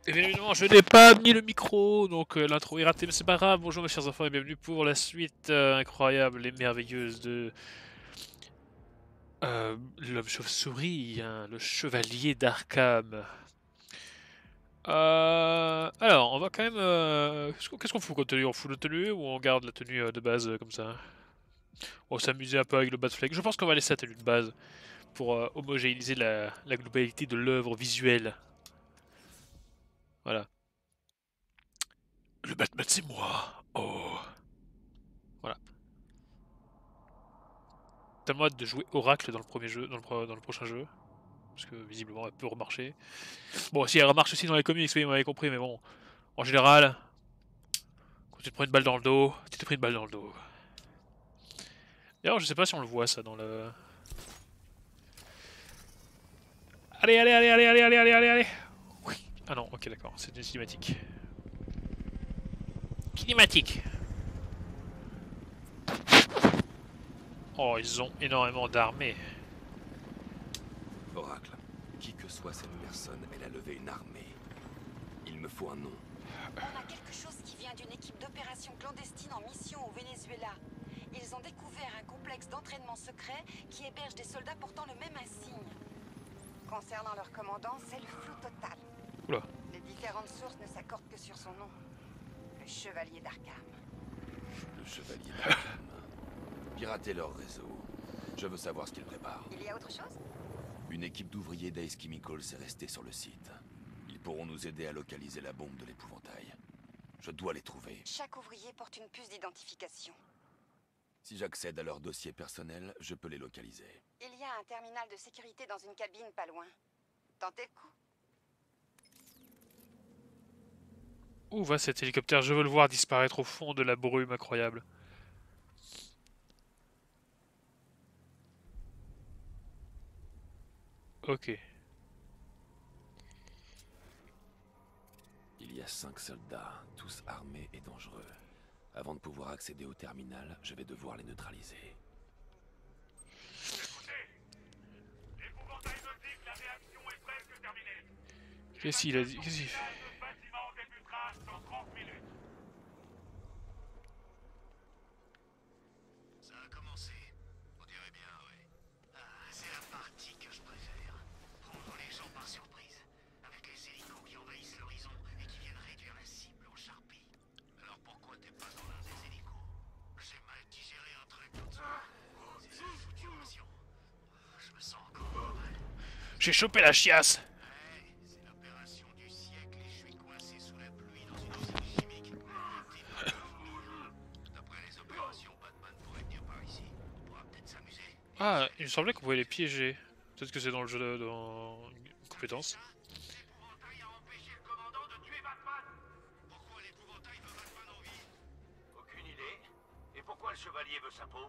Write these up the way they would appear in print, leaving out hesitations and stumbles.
Et bien évidemment, je n'ai pas mis le micro, donc l'intro est ratée, mais c'est pas grave. Bonjour mes chers enfants et bienvenue pour la suite incroyable et merveilleuse de l'homme chauve-souris, hein, le chevalier d'Arkham. Alors, on va quand même... qu'est-ce qu'on fout comme tenue? On fout le tenue ou on garde la tenue de base comme ça? On va s'amuser un peu avec le Batfleck. Je pense qu'on va laisser la tenue de base pour homogénéiser la globalité de l'œuvre visuelle. Voilà. Le Batman c'est moi. Oh. Voilà. Tellement hâte de jouer Oracle dans le premier jeu, dans le prochain jeu. Parce que visiblement elle peut remarcher. Bon, si elle remarche aussi dans les comics, oui, on avait compris, mais bon. En général, quand tu te prends une balle dans le dos, tu te pris une balle dans le dos. D'ailleurs, je sais pas si on le voit ça dans le. Allez, allez, allez, allez, allez, allez, allez, allez, allez. Oui. Ah non, ok, d'accord, c'est une cinématique. Cinématique. Oh, ils ont énormément d'armées. Oracle, qui que soit cette personne, elle a levé une armée. Il me faut un nom. On a quelque chose qui vient d'une équipe d'opération clandestine en mission au Venezuela. Ils ont découvert un complexe d'entraînement secret qui héberge des soldats portant le même insigne. Concernant leur commandant, c'est le flou total. Oula. Les différentes sources ne s'accordent que sur son nom. Le Chevalier d'Arkham. Le chevalier d'Arkham. Pirater leur réseau. Je veux savoir ce qu'ils préparent. Il y a autre chose? Une équipe d'ouvriers d'Ace Chemicals est restée sur le site. Ils pourront nous aider à localiser la bombe de l'épouvantail. Je dois les trouver. Chaque ouvrier porte une puce d'identification. Si j'accède à leur dossier personnel, je peux les localiser. Il y a un terminal de sécurité dans une cabine pas loin. Tentez le coup. Où va cet hélicoptère? Je veux le voir disparaître au fond de la brume incroyable. Ok. Il y a 5 soldats, tous armés et dangereux. Avant de pouvoir accéder au terminal, je vais devoir les neutraliser. L'épouvantail me dit que la réaction est presque terminée. Qu'est-ce qu'il a dit? Qu'est-ce qu'il fait? Le bâtiment débutera dans 30 minutes. Ça a commencé, on dirait bien, oui. Ah, c'est la partie que je préfère. Prendre les gens par surprise, avec les hélicos qui envahissent l'horizon et qui viennent réduire la cible en charpie. Alors pourquoi t'es pas dans l'un des hélicos? J'ai mal digéré un truc comme ça. C'est une foutue ration. Je me sens encore mal. J'ai chopé la chiasse! Ouais, c'est l'opération du siècle et je suis coincé sous la pluie dans une usine chimique. T'es pas mourir. D'après les opérations, Batman pourrait venir par ici. On pourra peut-être s'amuser. Ah, il me semblait qu'on pouvait les piéger. Peut-être que c'est dans le jeu dans une compétence. L'épouvantail a empêché le commandant de tuer Batman. Pourquoi l'épouvantail veut Batman en vie? Aucune idée. Et pourquoi le chevalier veut sa peau?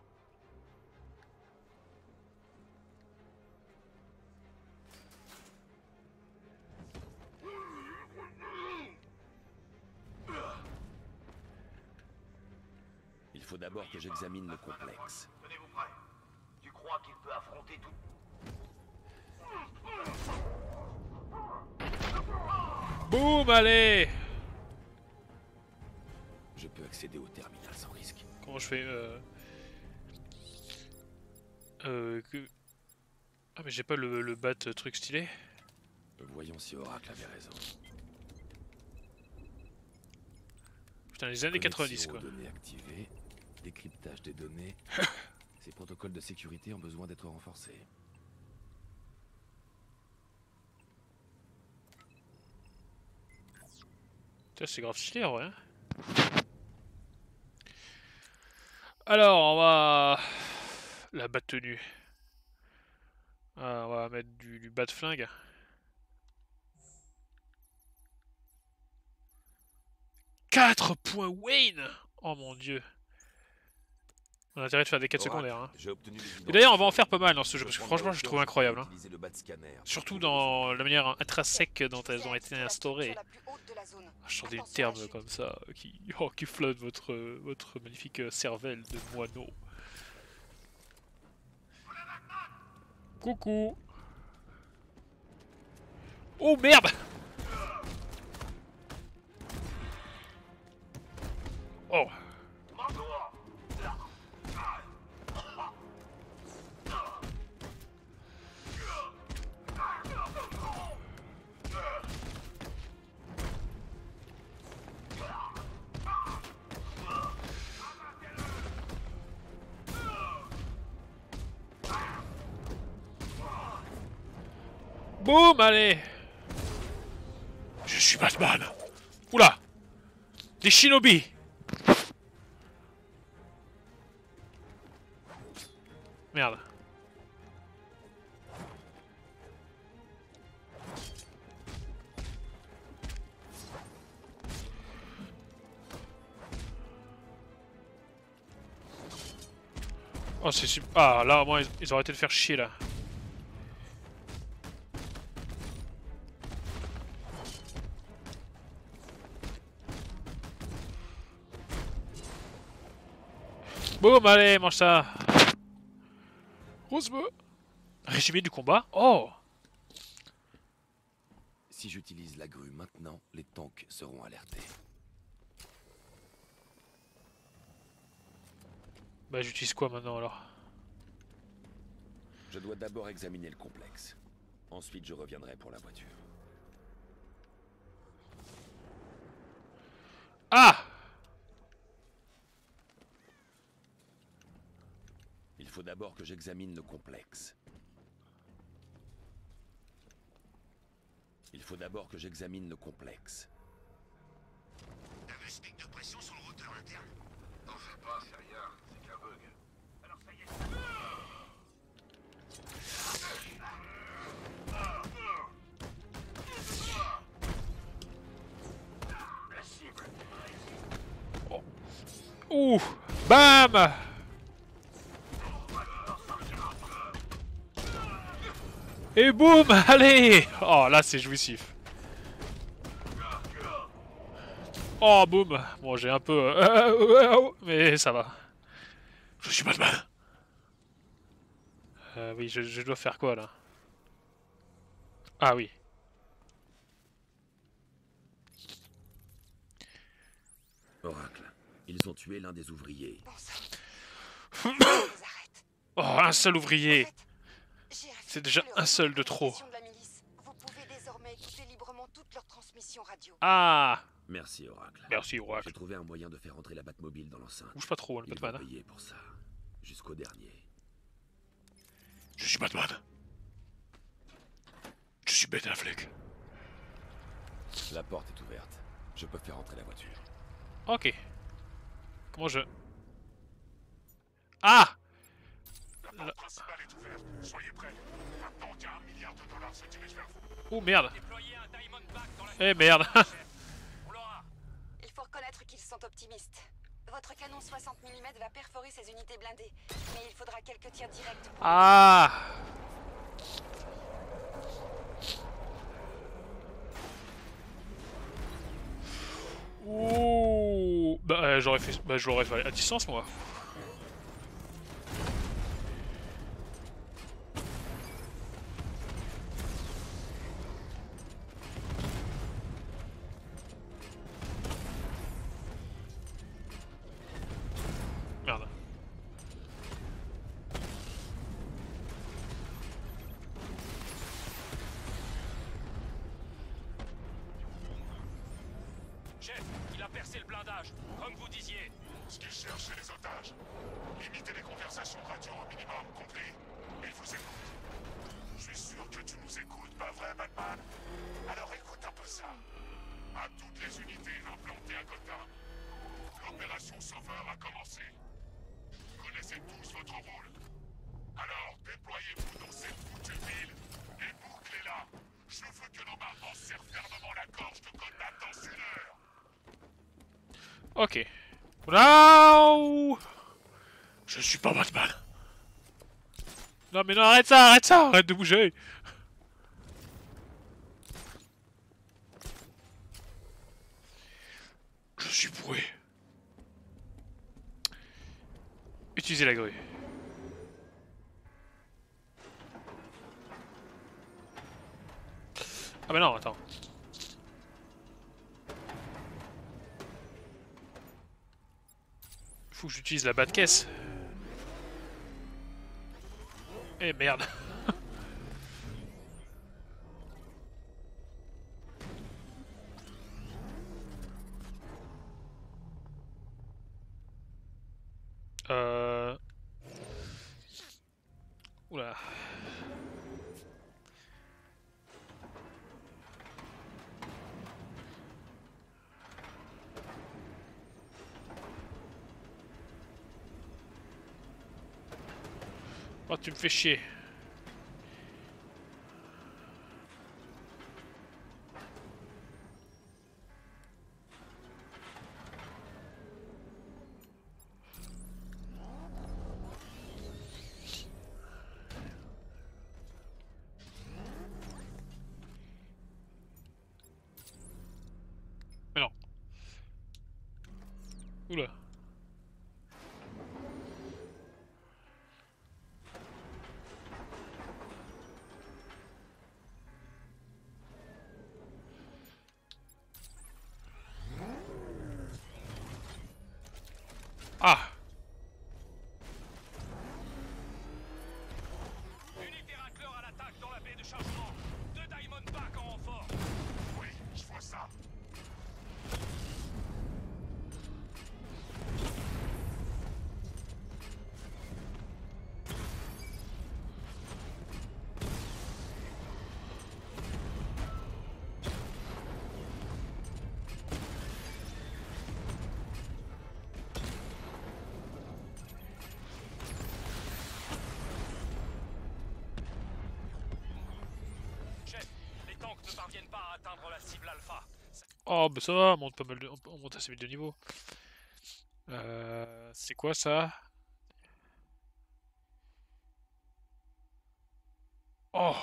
Il faut d'abord que j'examine le complexe. Tenez-vous prêts. Tu crois qu'il peut affronter tout... Boum, allez! Je peux accéder au terminal sans risque. Comment je fais que... Ah mais j'ai pas le bat truc stylé. Voyons si Oracle avait raison. Putain, les années 90 Connexion quoi. aux données activées, décryptage des données. Ces protocoles de sécurité ont besoin d'être renforcés. Putain, c'est grave stylé ouais. Alors, on va... La bat tenue. Ah, on va mettre du bat flingue. 4 points Wayne! Oh mon dieu. On a intérêt de faire des quêtes Oracle, secondaires. Hein. j'ai obtenu les Et d'ailleurs, on va en identifiants. faire pas mal dans ce jeu, Je parce que prendrai franchement, au je cœur trouve incroyable. Hein. utiliser le bat scanner pour Surtout trouver dans les la manière intrinsèque dont elles ont été C'est la structure instaurées. la plus haute de la zone. Je sens des Attention à la termes chute. comme ça qui flottent votre magnifique cervelle de moineau. Coucou. Oh merde! Oh. Boum, allez. Je suis Batman. Oula. Des shinobi. Merde. Oh c'est super. Ah là au moins ils ont arrêté de faire chier là. Boum, allez, mange ça. Rosebud. Résumé du combat. Oh. Si j'utilise la grue maintenant, les tanks seront alertés. Bah j'utilise quoi maintenant alors? Je dois d'abord examiner le complexe. Ensuite, je reviendrai pour la voiture. Ah. Il faut d'abord que j'examine le complexe. Il faut d'abord que j'examine le complexe. T'avais ce pic de pression sur le routeur interne. T'en fais pas, c'est rien, c'est qu'un bug. Alors ça y est. La cible. Ouh. Bam. Et boum, allez. Oh là c'est jouissif. Oh boum. Bon j'ai un peu... mais ça va. Je suis Batman. Oui, je dois faire quoi là? Ah oui. Oracle, ils ont tué l'un des ouvriers. Bon sang. Je les arrête. Oh, un seul En ouvrier. fait, j'ai C'est affecté déjà le un seul de réseau trop. communication de la milice. Vous pouvez désormais écouter librement toutes leurs transmissions radio. Ah. Merci, Oracle. Merci, Oracle. J'ai trouvé un moyen de faire entrer la Batmobile dans l'enceinte. Bouge pas trop, le Ils vont Batman. payer pour ça. Jusqu'au dernier. Je suis Batman. Je suis Ben Affleck. La porte est ouverte. Je peux faire entrer la voiture. Ok. Comment je... Ah. La porte principale est ouverte. Soyez prêts. Maintenant, il y a $1 milliard se dirige vers vous. Oh merde. Déployez un Diamond Back dans la... Eh merde. On l'aura. Il faut reconnaître qu'ils sont optimistes. Votre canon 60 mm va perforer ces unités blindées, mais il faudra quelques tirs directs pour... Ah. Ouh. Bah j'aurais fait... Bah je l'aurais fait à distance moi. Merde. Chef, il a percé le blindage, comme vous disiez. Ce qu'il cherche, c'est les otages. Limitez les conversations radio au minimum, compris. Il vous écoute. Je suis sûr que tu nous écoutes, pas vrai, Batman? Alors écoute un peu ça. À toutes les unités implantées à Gotham, l'opération Sauveur a commencé. Vous connaissez tous votre rôle. Alors déployez-vous dans cette foutue ville et bouclez-la. Je veux que nos mamans serrent fermement la gorge de Gotham dans une heure. Ok. Now. Je suis pas Batman. Non mais non, arrête ça, arrête de bouger. Je suis bourré. Utilisez la grue. Ah bah non, attends. faut que j'utilise la bas de caisse. Eh merde. Oula. Oh, tu me fais chier. Mais non. Oula. Ah! Unité racleur à l'attaque dans la baie de chargement. 2 Diamondback en renfort. Oui, je vois ça. Chef, les tanks ne parviennent pas à atteindre la cible alpha. Oh, bah ça va, on monte pas mal de... on monte assez vite de niveau. C'est quoi ça? Oh!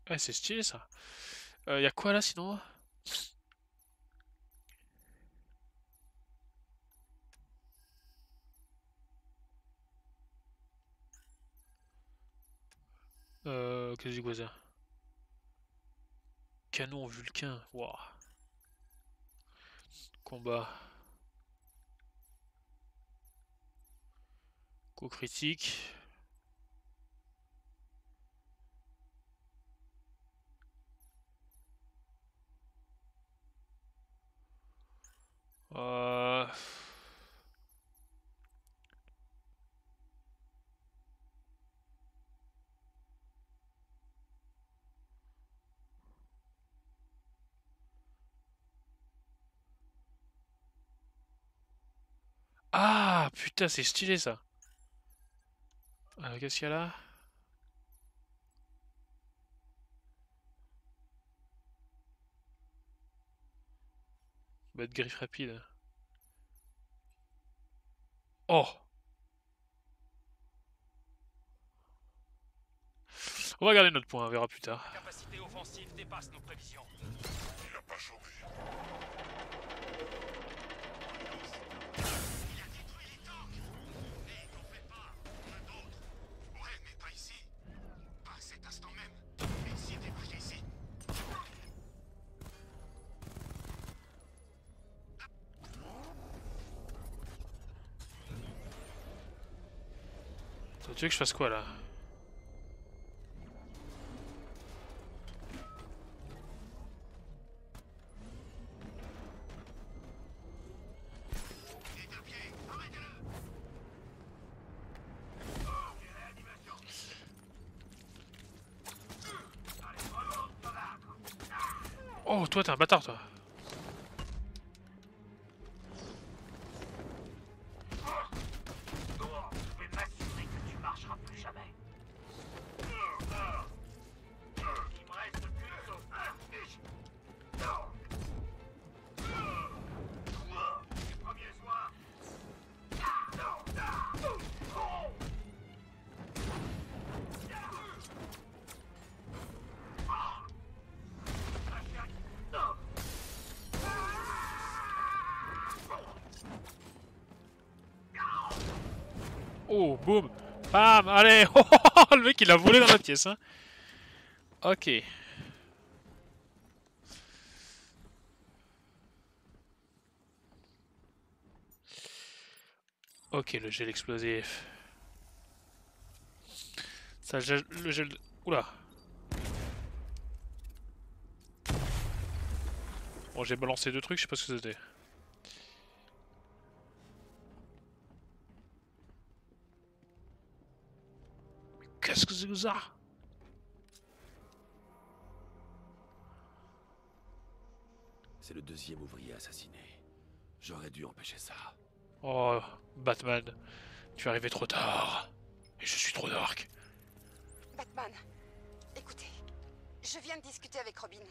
Ouais, c'est stylé ça. Y a quoi là sinon? Qu'est-ce que c'est quoi ça? Canon vulcain, waouh. Combat. Coup critique. Euh... Ah, putain, c'est stylé ça. Qu'est-ce qu'il y a là? Bah, de griffe rapide. Oh! On va garder notre point, on verra plus tard. La capacité offensive dépasse nos prévisions. Il a pas changé. Il a détruit les tanks. Mais t'en fais pas, on a d'autres. Ouais, mais pas ici. Pas à cet instant même. Mais si débrouillé ici. Toi, tu veux que je fasse quoi là? Les deux pieds, arrêtez-le. Oh, toi, t'es un bâtard, toi. Je vais m'assurer que tu marcheras plus jamais. Il me reste plus que les premiers soirs. Oh, boum! Bam! Allez! Oh, le mec, il a volé dans la pièce, hein. Ok. Ok, le gel explosif. Ça gèle, le gel... Oula. Bon, j'ai balancé deux trucs, je sais pas ce que c'était. Mais qu'est-ce que c'est que ça? C'est le deuxième ouvrier assassiné. J'aurais dû empêcher ça. Oh, Batman, tu es arrivé trop tard. Et je suis trop dark. Batman, écoutez, je viens de discuter avec Robin.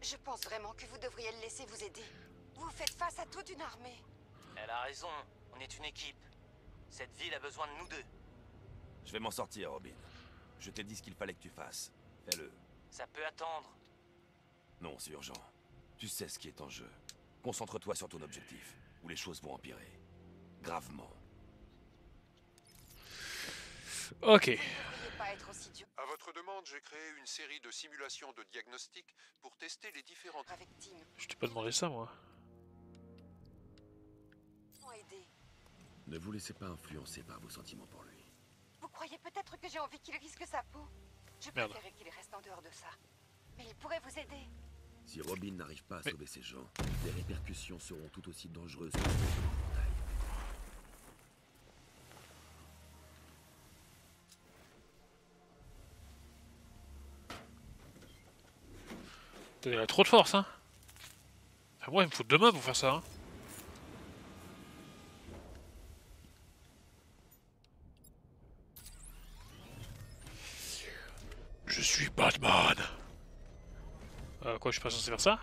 Je pense vraiment que vous devriez le laisser vous aider. Vous faites face à toute une armée. Elle a raison, on est une équipe. Cette ville a besoin de nous deux. Je vais m'en sortir, Robin. Je t'ai dit ce qu'il fallait que tu fasses. Fais-le. Ça peut attendre. Non, c'est urgent. Tu sais ce qui est en jeu. Concentre-toi sur ton objectif, ou les choses vont empirer. Gravement. Ok. Vous ne devriez pas être aussi dur À votre demande, j'ai créé une série de simulations de diagnostic pour tester les différentes... avec Tim. Je t'ai pas demandé ça, moi. Pour aider. Ne vous laissez pas influencer par vos sentiments pour lui. Vous croyez peut-être que j'ai envie qu'il risque sa peau? Je Merde. préférais qu'il reste en dehors de ça. Mais il pourrait vous aider. Si Robin n'arrive pas à Mais- sauver ces gens, les répercussions seront tout aussi dangereuses que celles de l'épouvantail. Il a trop de force, hein. Enfin, moi, il me faut 2 mains pour faire ça, hein. Je suis Batman. Quoi, je suis pas censé faire ça?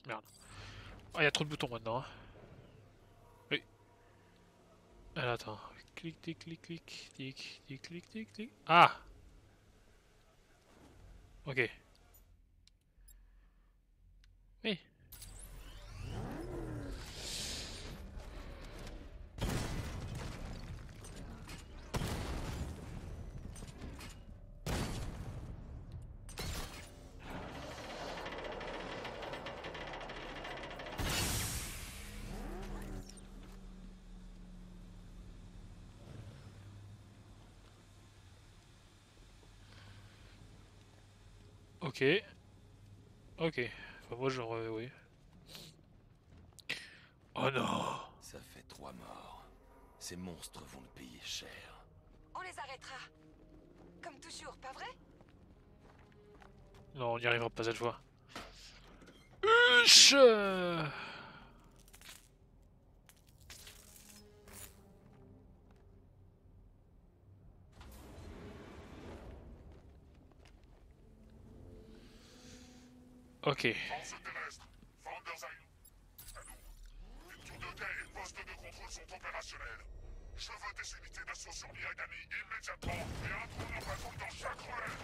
Merde. Ah, il y a trop de boutons maintenant, hein. Oui. Alors, attends. Clic, clic, clic, clic, clic, clic, clic, clic, clic. Ah! Ok. Oui. Ok. Ok. Enfin, moi, genre, oui. Oh non! Ça fait 3 morts. Ces monstres vont le payer cher. On les arrêtera. Comme toujours, pas vrai? Non, on n'y arrivera pas cette fois. Uch. Ok. Forces terrestres, Vanderzheim. À nous. Une tour de quai et poste de contrôle sont opérationnels. Je veux des unités d'assaut sur Miragami immédiatement et un drone en patrouille dans chaque ruelle.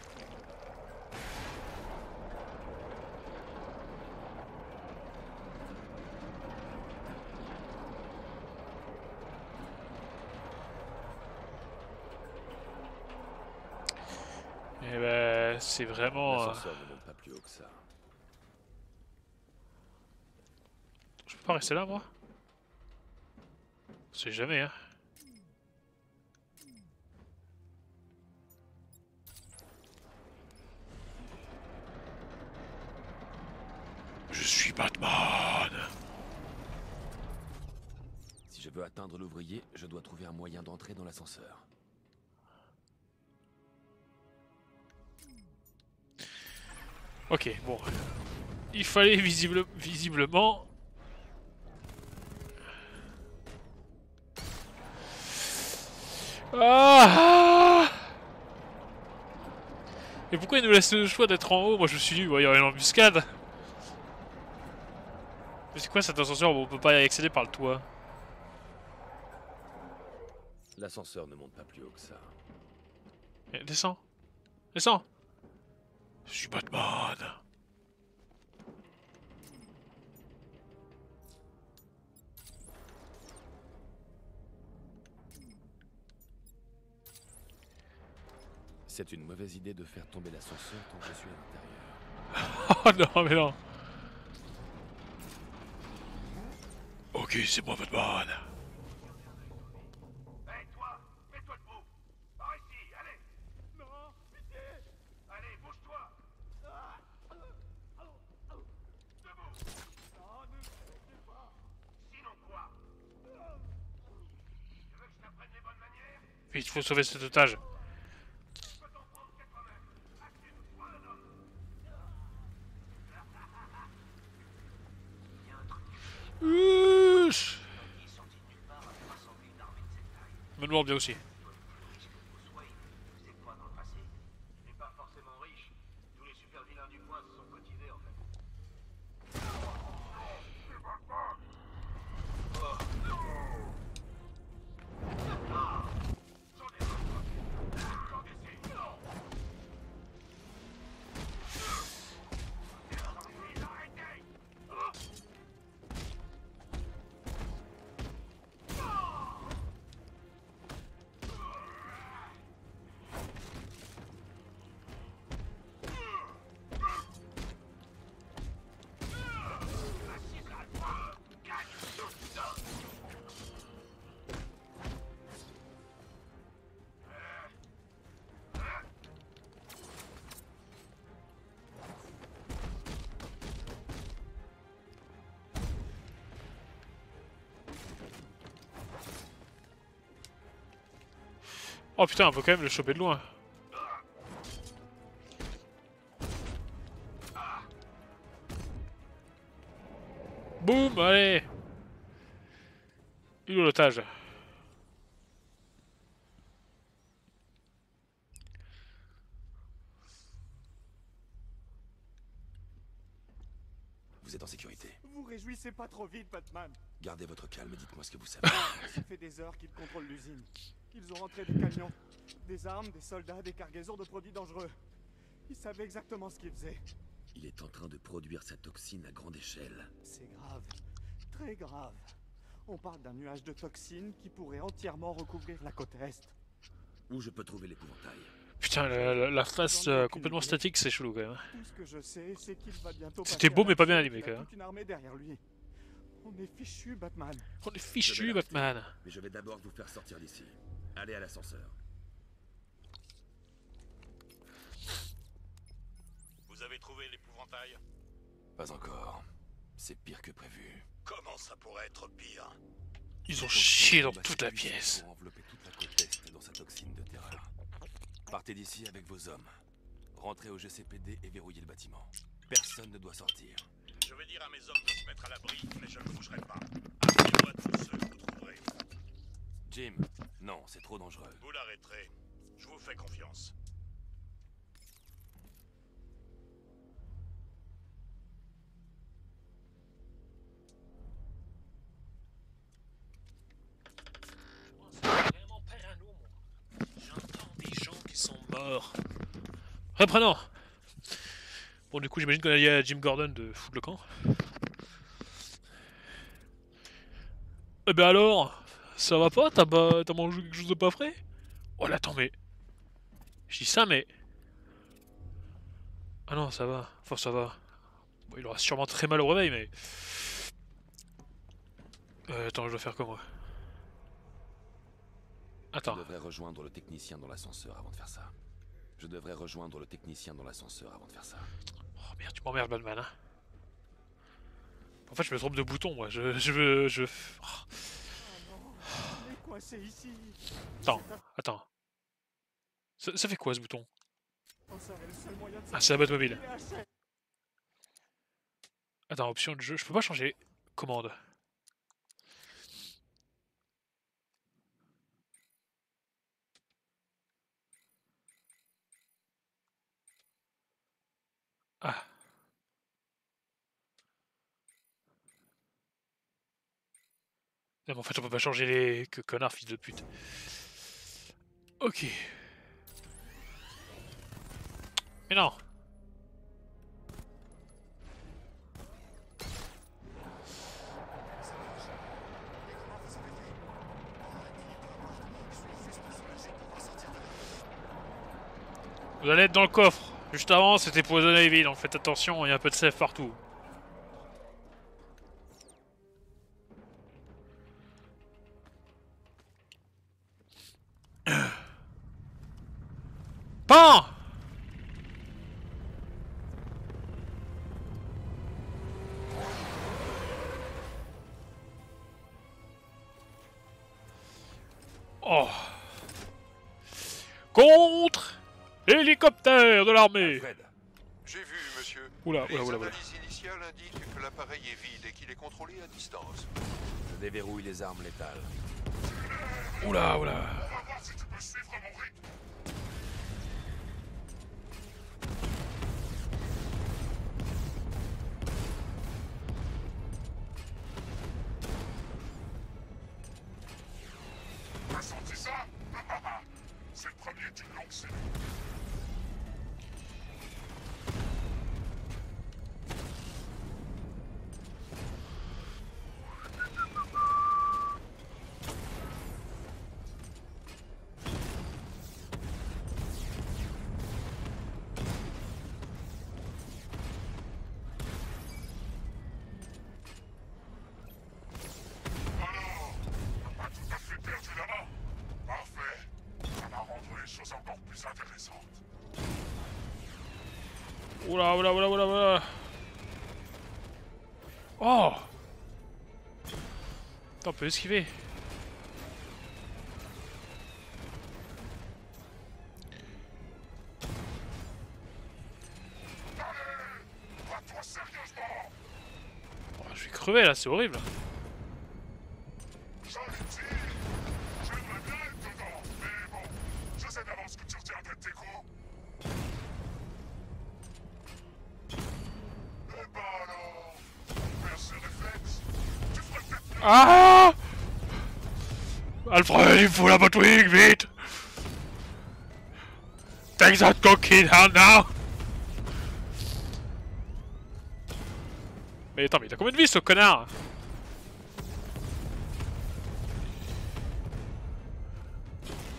Et ben, c'est vraiment. L'ascenseur ne monte pas plus haut que ça. Je peux pas rester là, moi? On sait jamais, hein. Je suis Batman. Si je veux atteindre l'ouvrier, je dois trouver un moyen d'entrer dans l'ascenseur. Ok, bon. Il fallait visiblement... Ah! Et pourquoi il nous laisse le choix d'être en haut? Moi je me suis dit, ouais, il y aurait une embuscade. Mais c'est quoi cet ascenseur où on peut pas y accéder par le toit? L'ascenseur ne monte pas plus haut que ça. Eh, descends. Descends. Je suis Batman. C'est une mauvaise idée de faire tomber l'ascenseur tant que je suis Oh à l'intérieur. non, mais non. Ok, c'est moi Batman. Hé, toi, mets-toi debout. Par ici, allez. Non, pitié. Allez, bouge-toi. Debout. Non, ne bougez pas. Sinon quoi? Tu veux que je t'apprenne les bonnes manières? Vite, il faut sauver cet otage. Je peux t'en prendre 4 même. Assume-toi, l'homme. Ouch. Qui est sorti de nulle part avec rassembler une armée de cette taille. Me demande bien aussi. Le riche que vous soyez, vous êtes quoi dans le passé? Je n'ai pas forcément riche. Tous les super vilains du coin se sont cotisés en fait. Oh putain, on peut quand même le choper de loin. Boum, allez. Il est où l'otage? Vous êtes en sécurité. Vous réjouissez pas trop vite, Batman. Gardez votre calme et dites-moi ce que vous savez. Ça fait des heures qu'ils contrôlent l'usine. Ils ont rentré des camions, des armes, des soldats, des cargaisons de produits dangereux. Ils savaient exactement ce qu'ils faisaient. Il est en train de produire sa toxine à grande échelle. C'est grave. Très grave. On parle d'un nuage de toxines qui pourrait entièrement recouvrir la côte est. Où je peux trouver l'épouvantail? Putain, la face complètement statique, c'est chelou quand même. Tout ce que je sais, c'est qu'il va bientôt C'était passer beau à mais pas bien l'action animé et qu'il quand a même. toute une armée derrière lui. On est fichu, Batman. On est Je fichu, vais l'arrêter. Batman. Mais je vais d'abord vous faire sortir d'ici. Allez à l'ascenseur. Vous avez trouvé l'épouvantail? Pas encore. C'est pire que prévu. Comment ça pourrait être pire? Ils ont chié dans toute la pièce. Pour envelopper toute la côte est dans sa toxine de terreur. Partez d'ici avec vos hommes. Rentrez au GCPD et verrouillez le bâtiment. Personne ne doit sortir. Je vais dire à mes hommes de se mettre à l'abri, mais je ne bougerai pas. Appelez-moi tous ceux que vous trouverez. Jim, non, c'est trop dangereux. Vous l'arrêterez. Je vous fais confiance. Vraiment parano, moi. J'entends des gens qui sont morts. Reprenons. Bon, du coup, j'imagine qu'on a dit à Jim Gordon de foutre le camp. Eh ben alors, ça va pas? T'as mangé quelque chose de pas frais? Oh là, attends, mais... Je dis ça, mais... Ah non, ça va. Enfin, ça va. Bon, il aura sûrement très mal au réveil, mais... attends, je dois faire comment? Attends. Je devrais rejoindre le technicien dans l'ascenseur avant de faire ça. Je devrais rejoindre le technicien dans l'ascenseur avant de faire ça. Oh merde, tu m'emmerdes, Batman, hein. En fait, je me trompe de bouton, moi. Oh. Oh non, on est coincé ici. Attends. Ça fait quoi, ce bouton? On serait le seul moyen de Ah, c'est la Batmobile. sortir. Attends, option de jeu. Je peux pas changer commande. Ah. Non, mais en fait, on peut pas changer les... Que connard, fils de pute. Ok. Mais non. Vous allez être dans le coffre. Juste avant, c'était Poison Ivy, donc faites attention, il y a un peu de sève partout. Pan! Oh. Contre hélicoptère de l'armée. Fred, J'ai vu, monsieur. Oula, Les oula, oula, oula. analyses initiales indiquent que l'appareil est vide et qu'il est contrôlé à distance. je déverrouille les armes létales. Oula, oula. On va voir si tu peux suivre mon rythme. T'as senti ça? C'est le premier d'une longue série. Alors, t'as pas tout à fait perdu la main? Parfait. Ça va rendre les choses encore plus intéressantes. Oula, oula, oula, oula, oula. Oh. Attends, on peut esquiver. Toi sérieusement? Oh, je vais crever là, c'est horrible. J'en ai dit. J'aimerais bien être dedans, mais bon, je sais d'avance que tu retiendrais tes coups. Eh ben alors, pour faire ce réflexe, tu ferais peut-être mieux. Ah! Alfred, il faut la Batwing, vite! Take that cocky down now! Mais attends, mais il a combien de vie ce connard?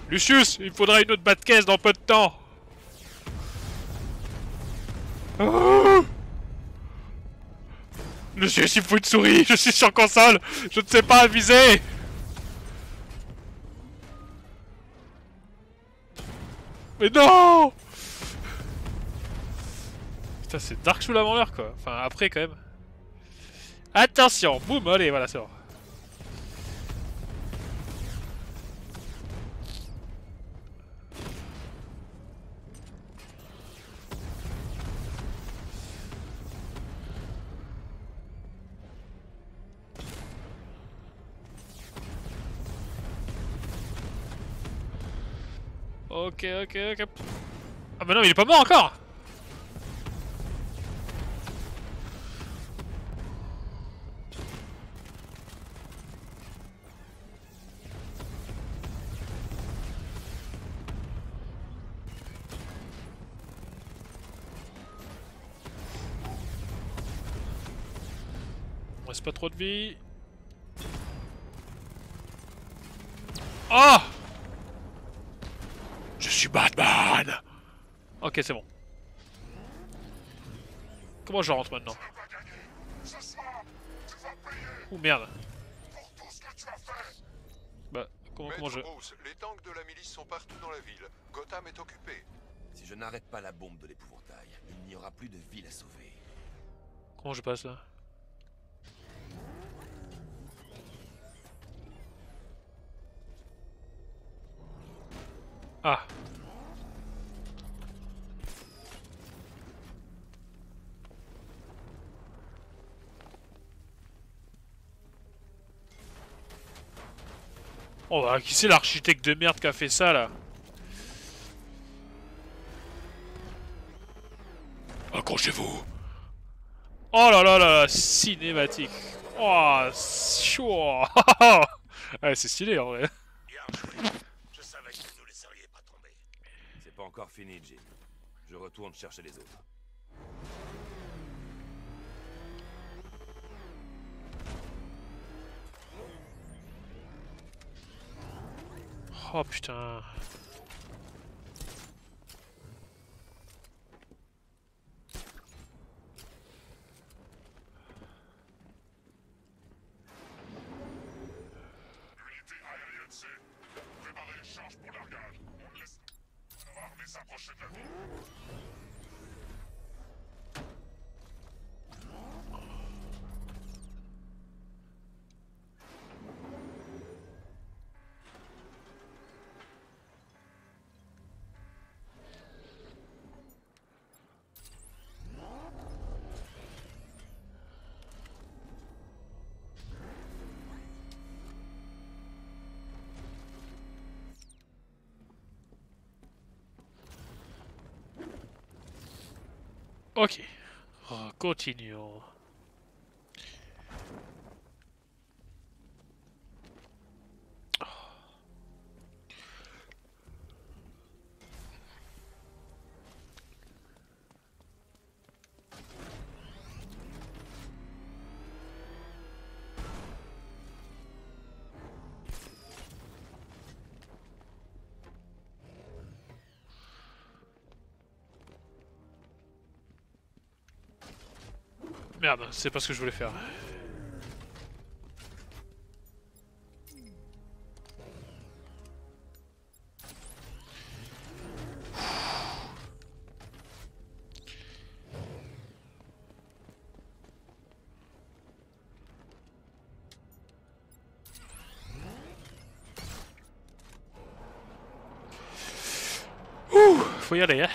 Lucius, il faudra une autre bat-caisse dans peu de temps! Ah! Lucius, il faut une souris! Je suis sur console! Je ne sais pas viser! Mais non! Putain, c'est Dark Souls avant l'heure quoi. Enfin, après quand même. Attention! Boum! Allez, voilà, c'est bon. Ok, ok, ok. Ah mais non, mais il est pas mort encore! Il reste pas trop de vie. Ah! Je suis Batman! Ok, c'est bon. Comment je rentre maintenant? Ce soir, tu vas payer Ouh merde. pour tout ce que tu as fait. Bah, comment Maître je... Bruce, les tanks de la milice sont partout dans la ville. Gotham est occupée. Si je n'arrête pas la bombe de l'épouvantail, il n'y aura plus de ville à sauver. Comment je passe là? Ah. Oh bah, qui c'est l'architecte de merde qui a fait ça là? Accrochez-vous! Oh là là là là, cinématique! Oh, chaud! Ouais, c'est stylé en vrai. Bien joué. Je savais que vous ne laisseriez pas tomber. C'est pas encore fini, Jim. Je retourne chercher les autres. Oh putain. Ok. Continuons. Merde, c'est pas ce que je voulais faire. Ouh, faut y aller, hein.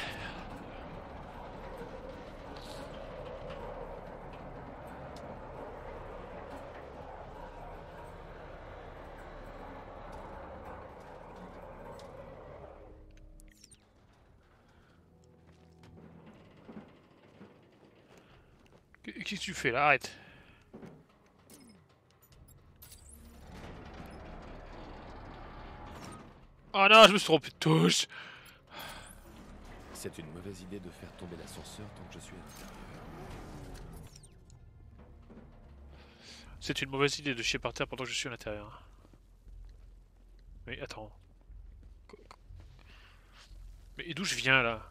Qu'est-ce que tu fais là? Arrête. Oh non, je me suis trompé de touche. C'est une mauvaise idée de faire tomber l'ascenseur tant que je suis à l'intérieur. C'est une mauvaise idée de chier par terre pendant que je suis à l'intérieur. Mais attends. Mais d'où je viens là?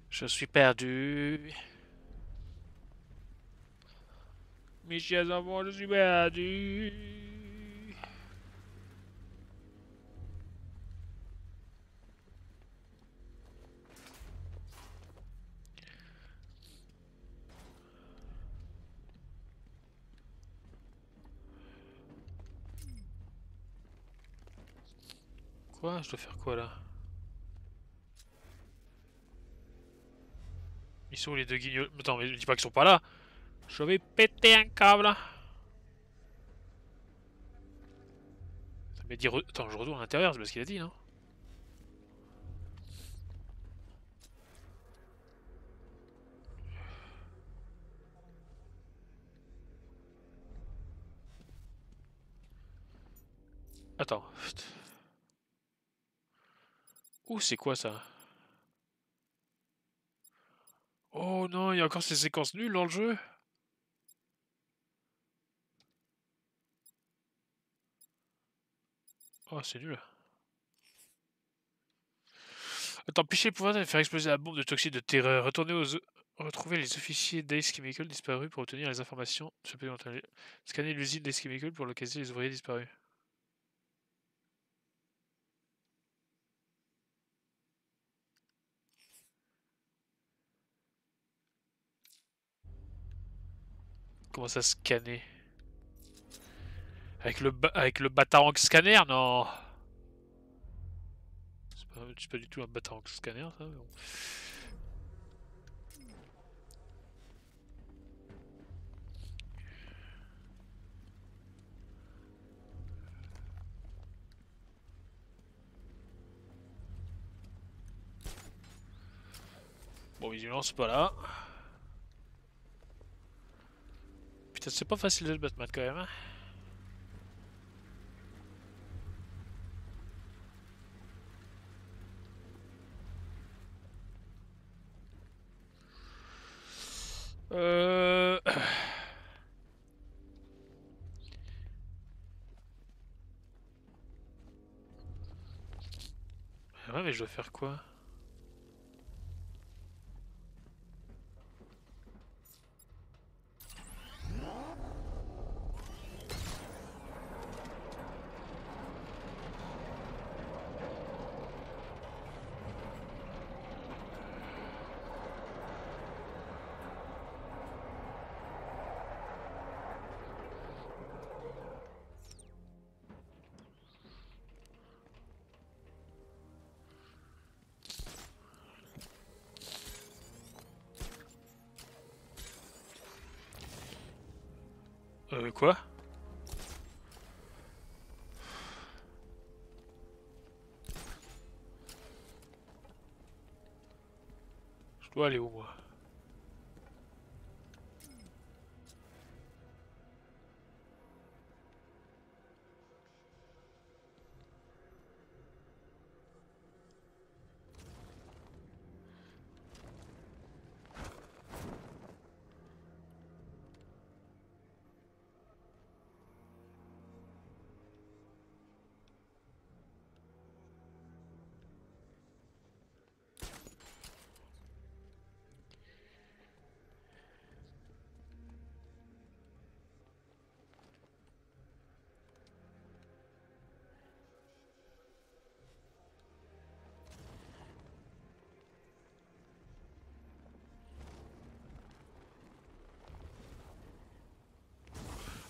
Je suis perdu. Mes chers enfants, je suis perdu. Quoi? Je dois faire quoi là? Ils sont où les deux guignols? Attends, mais dis pas qu'ils sont pas là! Je vais péter un câble! Ça m'a dit. Attends, je retourne à l'intérieur, c'est parce qu'il a dit, non? Attends. Ouh, c'est quoi ça? Oh non, il y a encore ces séquences nulles dans le jeu? Oh, c'est nul. Attends, picher le pouvoir de faire exploser la bombe de toxique de terreur. Retrouver les officiers d'Ace Chemical disparus pour obtenir les informations supplémentaires. Scanner l'usine d'Ace Chemical pour localiser les ouvriers disparus. Comment ça scanner? Avec le Batarang scanner? Non! C'est pas du tout un Batarang scanner, ça, mais bon. Bon, visiblement, c'est pas là. Putain, c'est pas facile de le Batman quand même, hein. Euh... Ouais, mais je dois faire quoi? Quoi? dois aller où, moi?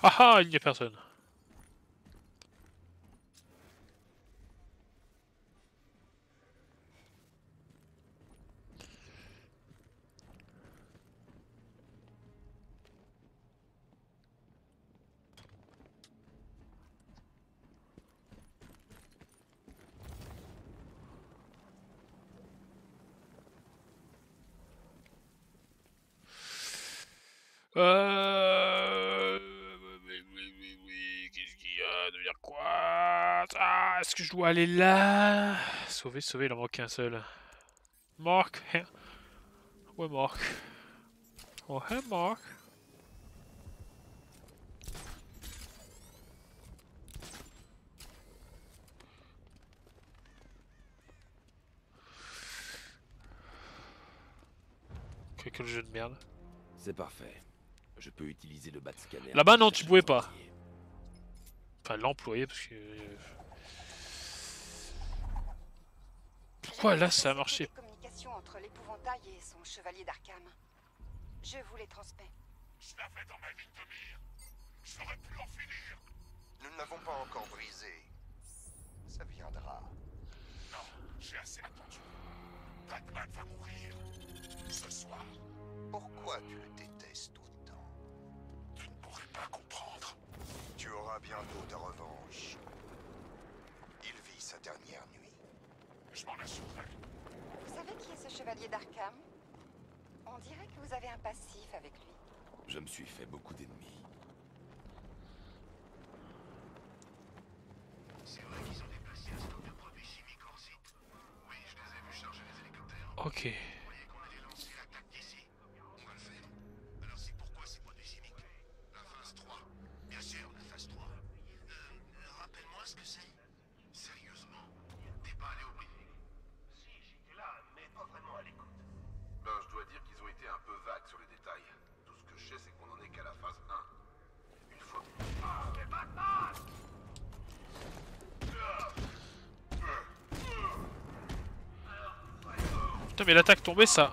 Ah ah, il n'y a personne. Qu'est-ce qu'il y a? De dire quoi? Ah, est-ce que je dois aller là? Sauver, sauver, il en manque qu'un seul. Marc. Ouais, Marc. Oh, hey, Marc. Quel jeu de merde. C'est parfait. Je peux utiliser le bat scanner. Là-bas, non, pour tu chercher pouvais les pas. employés. Enfin, l'employé, parce que... Pourquoi là, ça a marché? Des communications entre l'épouvantail et son chevalier d'Arkham. Je vous les transmets. Je l'avais dans ma ligne de mire. J'aurais pu en finir. Nous ne l'avons pas encore brisé. Ça viendra. Non, j'ai assez attendu. Batman va mourir. Ce soir. Pourquoi tu le détestes autant? Tu ne pourrais pas comprendre. Tu auras bientôt ta revanche. Il vit sa dernière nuit. Je m'en assurerai. Vous savez qui est ce chevalier d'Arkham? On dirait que vous avez un passif avec lui. Je me suis fait beaucoup d'ennemis. C'est vrai qu'ils ont déplacé un stock de produits chimiques hors site. Oui, je les ai vus charger les hélicoptères. Ok. Vous croyez qu'on allait lancer l'attaque d'ici? On va le faire. Alors c'est pourquoi ces produits chimiques? La phase 3. Bien sûr, la phase 3. Rappelle-moi ce que c'est. Sérieusement, t'es pas allé au briefing? Si, j'étais là, mais pas vraiment à l'écoute. Ben, je dois dire qu'ils ont été un peu vagues sur les détails. Tout ce que je sais, c'est qu'on en est qu'à la phase 1. Une fois... Ah, mais Batman! Putain, mais l'attaque tombée, ça...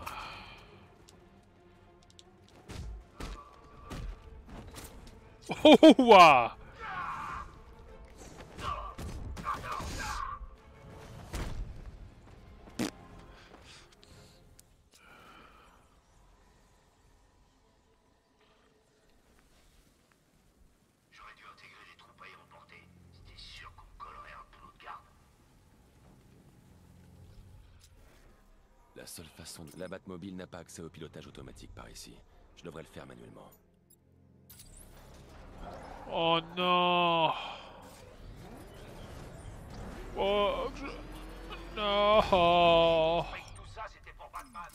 Oh, oh, oh, ouah. J'aurais dû intégrer des troupes aéroportées. C'était sûr qu'on me collerait un boulot de garde. La seule façon... La Batmobile n'a pas accès au pilotage automatique par ici. Je devrais le faire manuellement. Oh non. Oh, non. Tout ça, c'était pour Batman.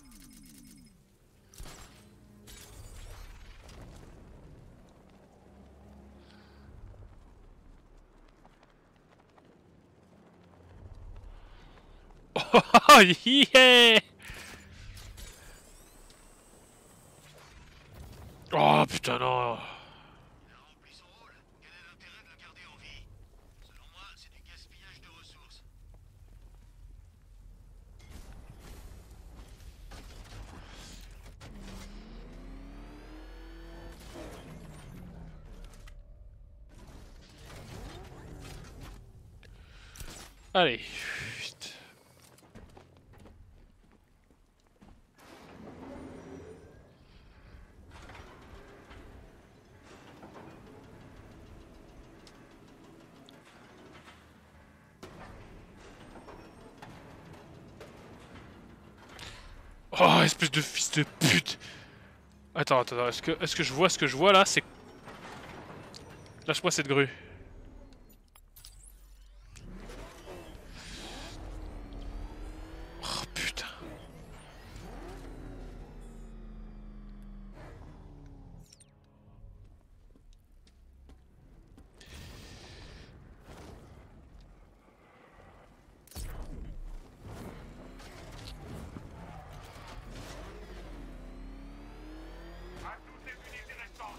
Oh, yeah. Oh, putain, non. Il a rempli son rôle. Quel est l'intérêt de le garder en vie? Selon moi, c'est du gaspillage de ressources. Allez. Chut. Oh, espèce de fils de pute! Attends, est-ce que je vois ce que je vois là? C'est... Lâche-moi cette grue. Oh putain.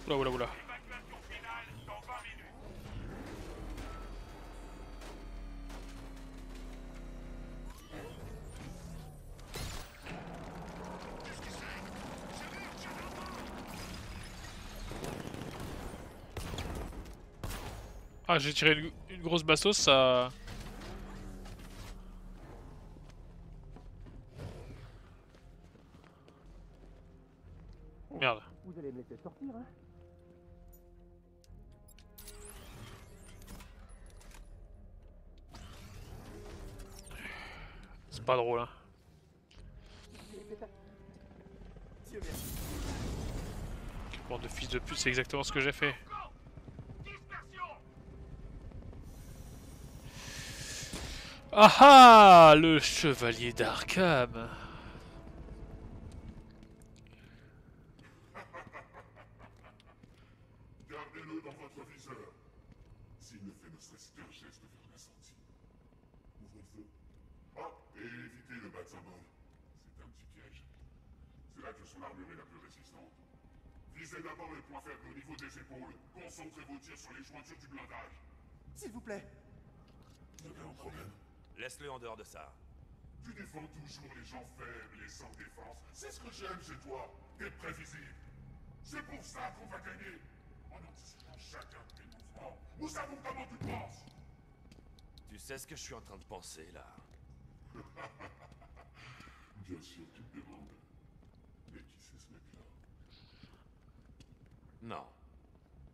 Oula, oula, oula. Ah, j'ai tiré une grosse bastos, ça... Merde. Vous allez me laisser sortir, hein? C'est pas drôle, hein. Dieu merci. Quelle bande de fils de pute, c'est exactement ce que j'ai fait. Ah ah, le chevalier d'Arkham. Gardez-le dans votre viseur. S'il ne fait ne serait-ce qu'un geste vers l'incendie. Ouvrez le feu. Ah, et évitez le bas de symbole. C'est un petit piège. C'est là que son armure est la plus résistante. Visez d'abord les points faibles au niveau des épaules. Concentrez vos tirs sur les jointures du blindage. S'il vous plaît. Vous avez un problème? Laisse-le en dehors de ça. Tu défends toujours les gens faibles et sans défense. C'est ce que j'aime chez toi. T'es prévisible. C'est pour ça qu'on va gagner. En anticipant chacun de tes mouvements. Nous savons comment tu penses. Tu sais ce que je suis en train de penser, là? Bien sûr, tu te demandes. Mais qui c'est ce mec-là? Non.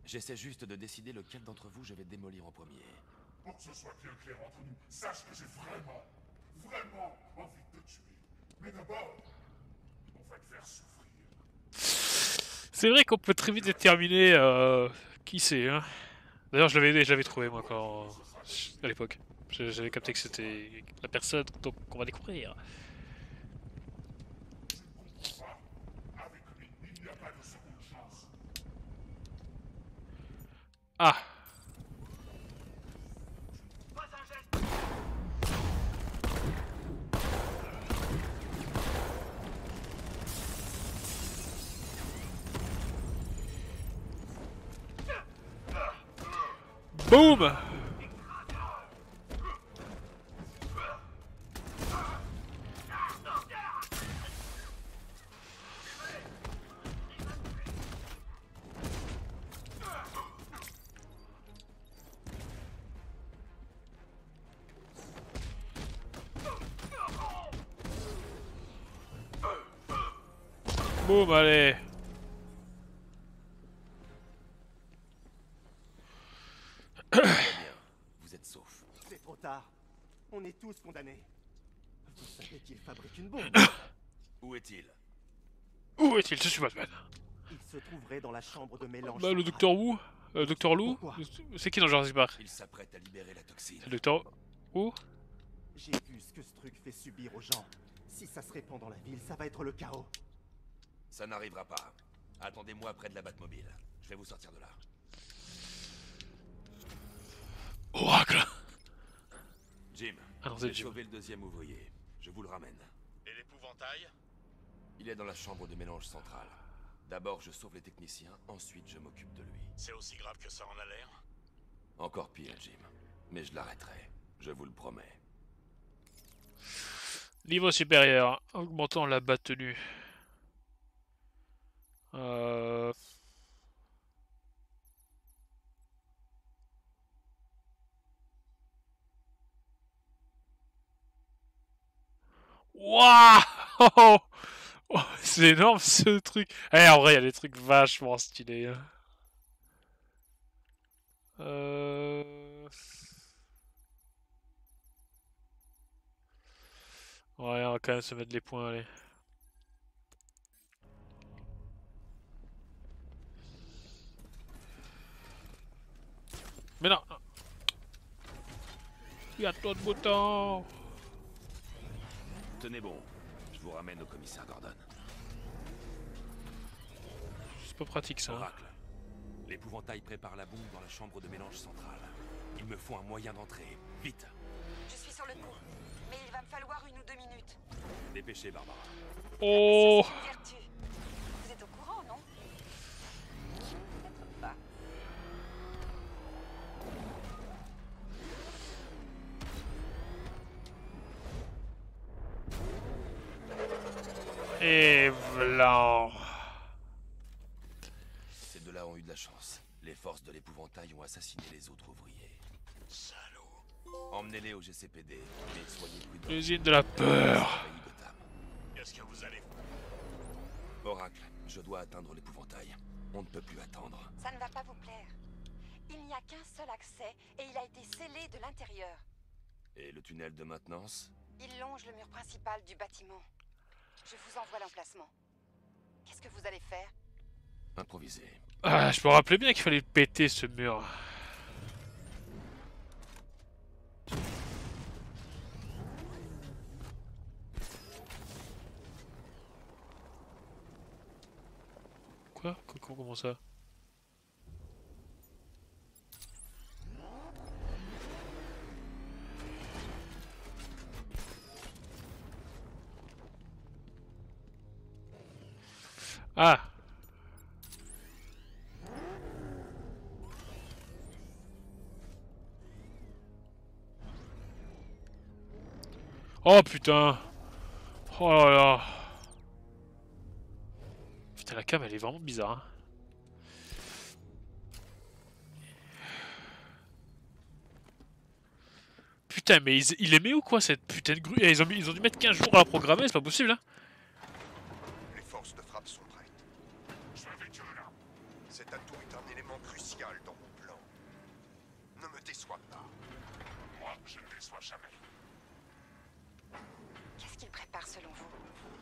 J'essaie juste de décider lequel d'entre vous je vais démolir en premier. Pour que ce soit bien clair entre nous, sache que j'ai vraiment envie de te tuer. Mais d'abord, on va te faire souffrir. C'est vrai qu'on peut très vite déterminer qui c'est, hein. D'ailleurs, je l'avais trouvé, moi, quand... à l'époque. J'avais capté que c'était la personne qu'on va découvrir. Avec lui, il n'y a pas de seconde chance. Ah! Boum! Boum, allez! Vous êtes sauf. C'est trop tard. On est tous condamnés. Vous savez qu'il fabrique une bombe. Où est-il? Où est-il? Je suis Batman. Il se trouverait dans la chambre de mélange. Bah, le central. docteur Wu? Docteur Lou? Pourquoi? C'est qui dans Jurassic Park? Il s'apprête à libérer la toxine. C'est le docteur Wu? J'ai vu ce que ce truc fait subir aux gens. Si ça se répand dans la ville, ça va être le chaos. Ça n'arrivera pas. Attendez-moi près de la Batmobile. Je vais vous sortir de là. Oracle! Jim, Ah non, c'est j'ai Jim. sauvé le deuxième ouvrier. Je vous le ramène. Et l'épouvantail? Il est dans la chambre de mélange centrale. D'abord, je sauve les techniciens, ensuite je m'occupe de lui. C'est aussi grave que ça en a l'air? Encore pire, Jim. Mais je l'arrêterai. Je vous le promets. Niveau supérieur, augmentant la batte tenue. Waouh! Oh, c'est énorme ce truc. Eh, en vrai, il y a des trucs vachement stylés, hein. Ouais, on va quand même se mettre les points, allez. Mais non. Il y a trop de boutons. Tenez bon, je vous ramène au commissaire Gordon. C'est pas pratique ça. Oracle, l'épouvantail prépare la bombe dans la chambre de mélange centrale. Il me faut un moyen d'entrer. Vite. Je suis sur le coup, mais il va me falloir 1 ou 2 minutes. Dépêchez, Barbara. Oh. C'est une vertu. Vous êtes au courant, non? Peut-être pas. Et voilà. Ces deux-là ont eu de la chance. Les forces de l'épouvantail ont assassiné les autres ouvriers. Salauds. Emmenez-les au GCPD, mais soyez prudents. L'usine de la peur. Qu'est-ce que vous allez... Oracle, je dois atteindre l'épouvantail. On ne peut plus attendre. Ça ne va pas vous plaire. Il n'y a qu'un seul accès et il a été scellé de l'intérieur. Et le tunnel de maintenance? Il longe le mur principal du bâtiment. Je vous envoie l'emplacement. Qu'est-ce que vous allez faire? Improvisé. Ah, je me rappelais bien qu'il fallait péter ce mur. Quoi? Comment ça? Ah! Oh putain! Oh là là! Putain, la cam elle est vraiment bizarre. Hein. Putain, mais il aimait ou quoi cette putain de grue? Ils ont dû mettre 15 jours à la programmer, c'est pas possible hein! Les forces de frappe sont prêtes. Je vais tuer là. Cet atout est un élément crucial dans mon plan. Ne me déçois pas. Moi, je ne déçois jamais. Qu'est-ce qu'il prépare selon vous?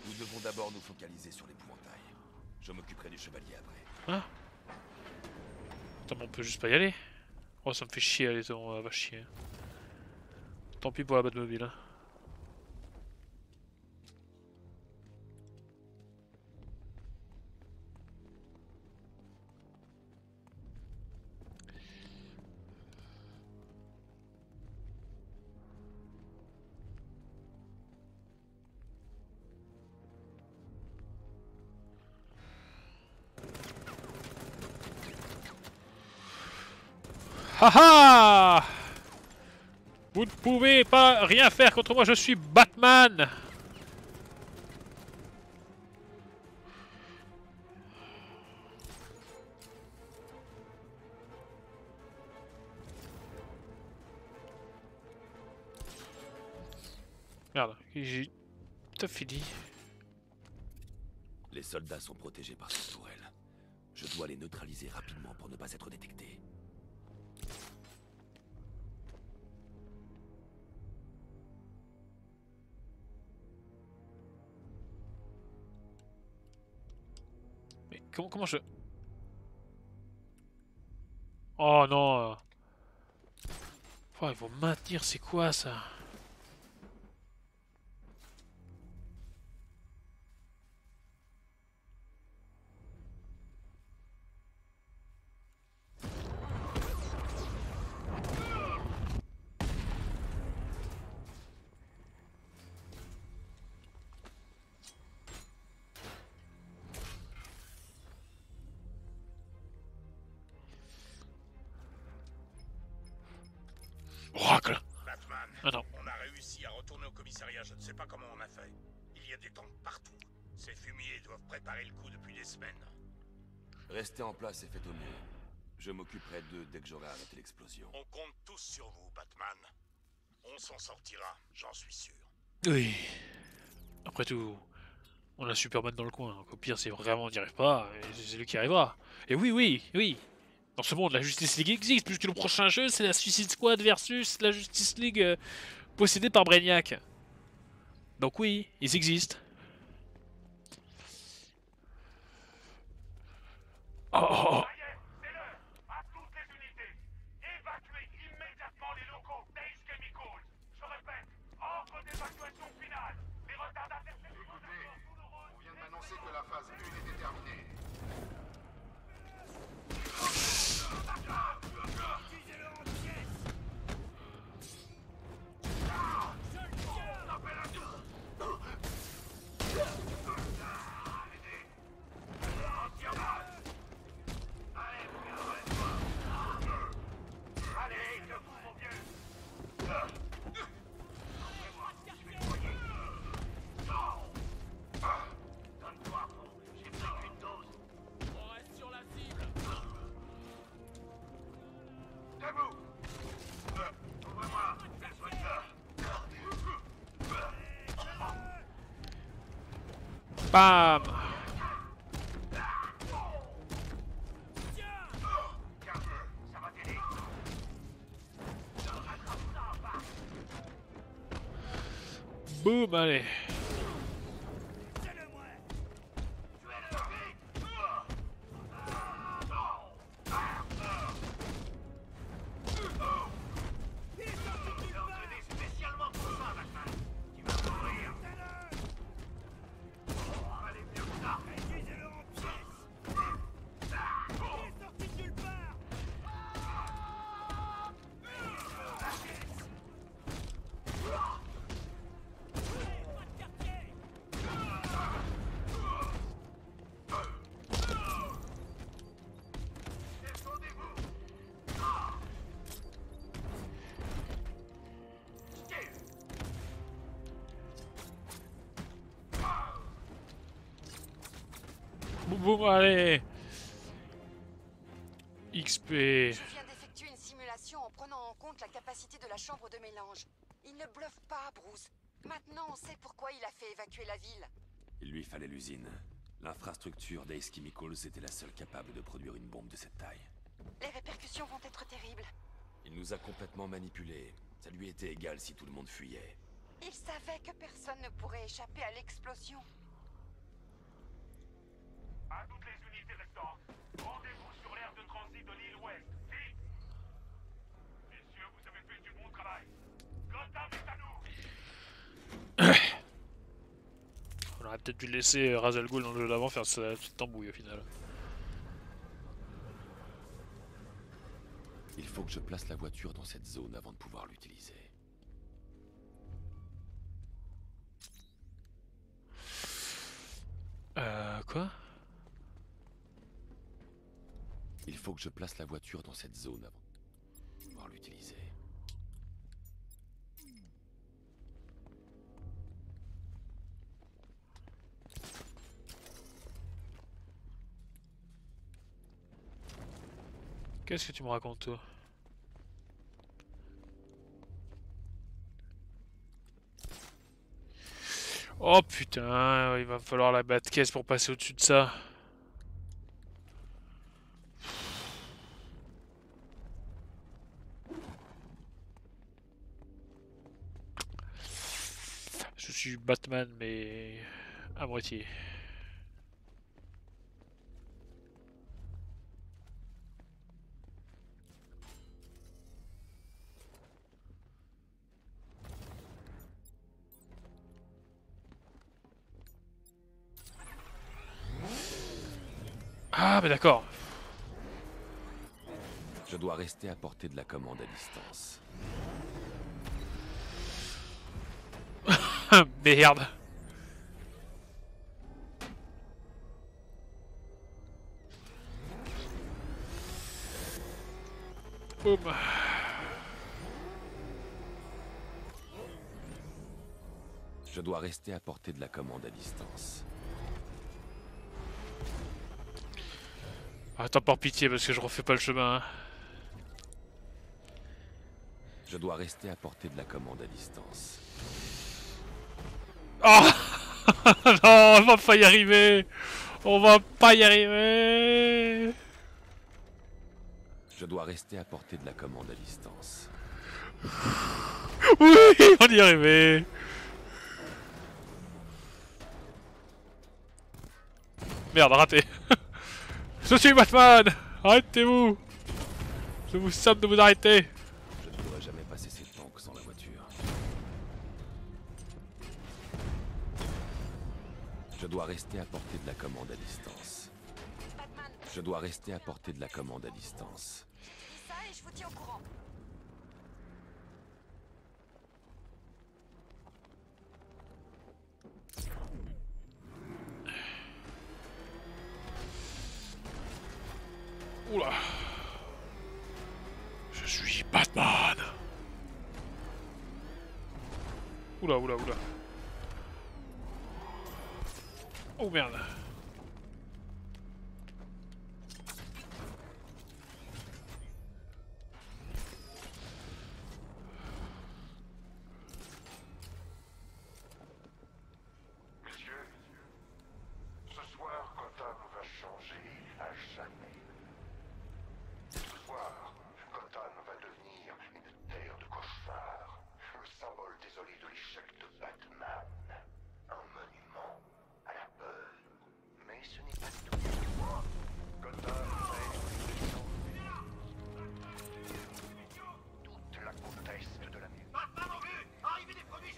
Nous devons d'abord nous focaliser sur l'épouvantail. Je m'occuperai du chevalier après. Hein? Attends, mais on peut juste pas y aller. Oh, ça me fait chier, allez, on va chier. Tant pis pour la Batmobile. Hein. Haha! Vous ne pouvez pas rien faire contre moi, je suis Batman! Merde, j'ai... T'as fini. Les soldats sont protégés par cette tourelle. Je dois les neutraliser rapidement pour ne pas être détecté. Mais comment je... Oh non. Oh, ils vont maintenir, c'est quoi ça? Oracle! Batman, Ah non. on a réussi à retourner au commissariat, je ne sais pas comment on a fait. Il y a des tanks partout. Ces fumiers doivent préparer le coup depuis des semaines. Restez en place et faites au mieux. Je m'occuperai d'eux dès que j'aurai arrêté l'explosion. On compte tous sur vous, Batman. On s'en sortira, j'en suis sûr. Oui. Après tout, on a Superman dans le coin. Donc au pire, si vraiment on n'y arrive pas, c'est lui qui arrivera. Et oui. Dans ce monde, la Justice League existe, puisque le prochain jeu, c'est la Suicide Squad versus la Justice League possédée par Brainiac. Donc oui, ils existent. Oh. C'est l'heure. À toutes les unités, évacuez phase 1 est déterminée. Bam! Boum, allez. Boum, boum, allez. XP. Je viens d'effectuer une simulation en prenant en compte la capacité de la chambre de mélange. Il ne bluffe pas, Bruce. Maintenant, on sait pourquoi il a fait évacuer la ville. Il lui fallait l'usine. L'infrastructure d'Ace Chemicals était la seule capable de produire une bombe de cette taille. Les répercussions vont être terribles. Il nous a complètement manipulés. Ça lui était égal si tout le monde fuyait. Il savait que personne ne pourrait échapper à l'explosion. À toutes les unités restantes, rendez-vous sur l'aire de transit de l'île Ouest. Vite! Messieurs, vous avez fait du bon travail. Gotham est à nous! On aurait peut-être dû laisser Ra's al Ghul dans le jeu d'avant faire sa petite tambouille au final. Il faut que je place la voiture dans cette zone avant de pouvoir l'utiliser. Quoi? Il faut que je place la voiture dans cette zone avant de pouvoir l'utiliser. Qu'est-ce que tu me racontes, toi? Oh putain, il va falloir la battre-caisse pour passer au-dessus de ça. Je suis Batman, mais à moitié. Ah, mais d'accord. Je dois rester à portée de la commande à distance. Merde. Boum. Je dois rester à portée de la commande à distance. Attends, par pitié, parce que je refais pas le chemin. Hein. Je dois rester à portée de la commande à distance. Oh non, on va pas y arriver. On va pas y arriver. Je dois rester à portée de la commande à distance. Oui, on y est arrivé. Merde, raté. Je suis Batman. Arrêtez-vous. Je vous somme de vous arrêter. Je ne pourrai jamais passer ces tanks sans la voiture. Je dois rester à portée de la commande à distance. Batman, Je dois rester à portée de la commande à distance. j'utilise ça et je vous tiens au courant. Oula. Je suis Batman. Oula, oula, oula. Oh merde. Messieurs, ce soir, Gotham va changer à jamais. Ce soir, Gotham va devenir une terre de cauchemars, le symbole désolé de l'échec de Batman, un monument à la peur. Mais ce n'est pas tout. Gotham va être une toute la côte est de la mer. Batman en vue! Arrivée des produits!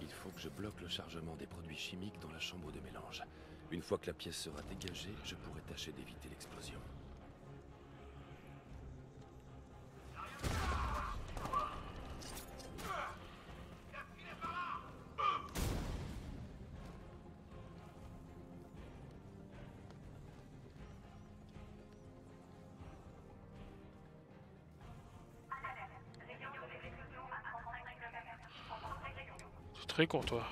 Il faut que je bloque le chargement des produits chimiques dans la chambre de mélange. Une fois que la pièce sera dégagée, je pourrai tâcher d'éviter l'explosion. C'est très con, toi.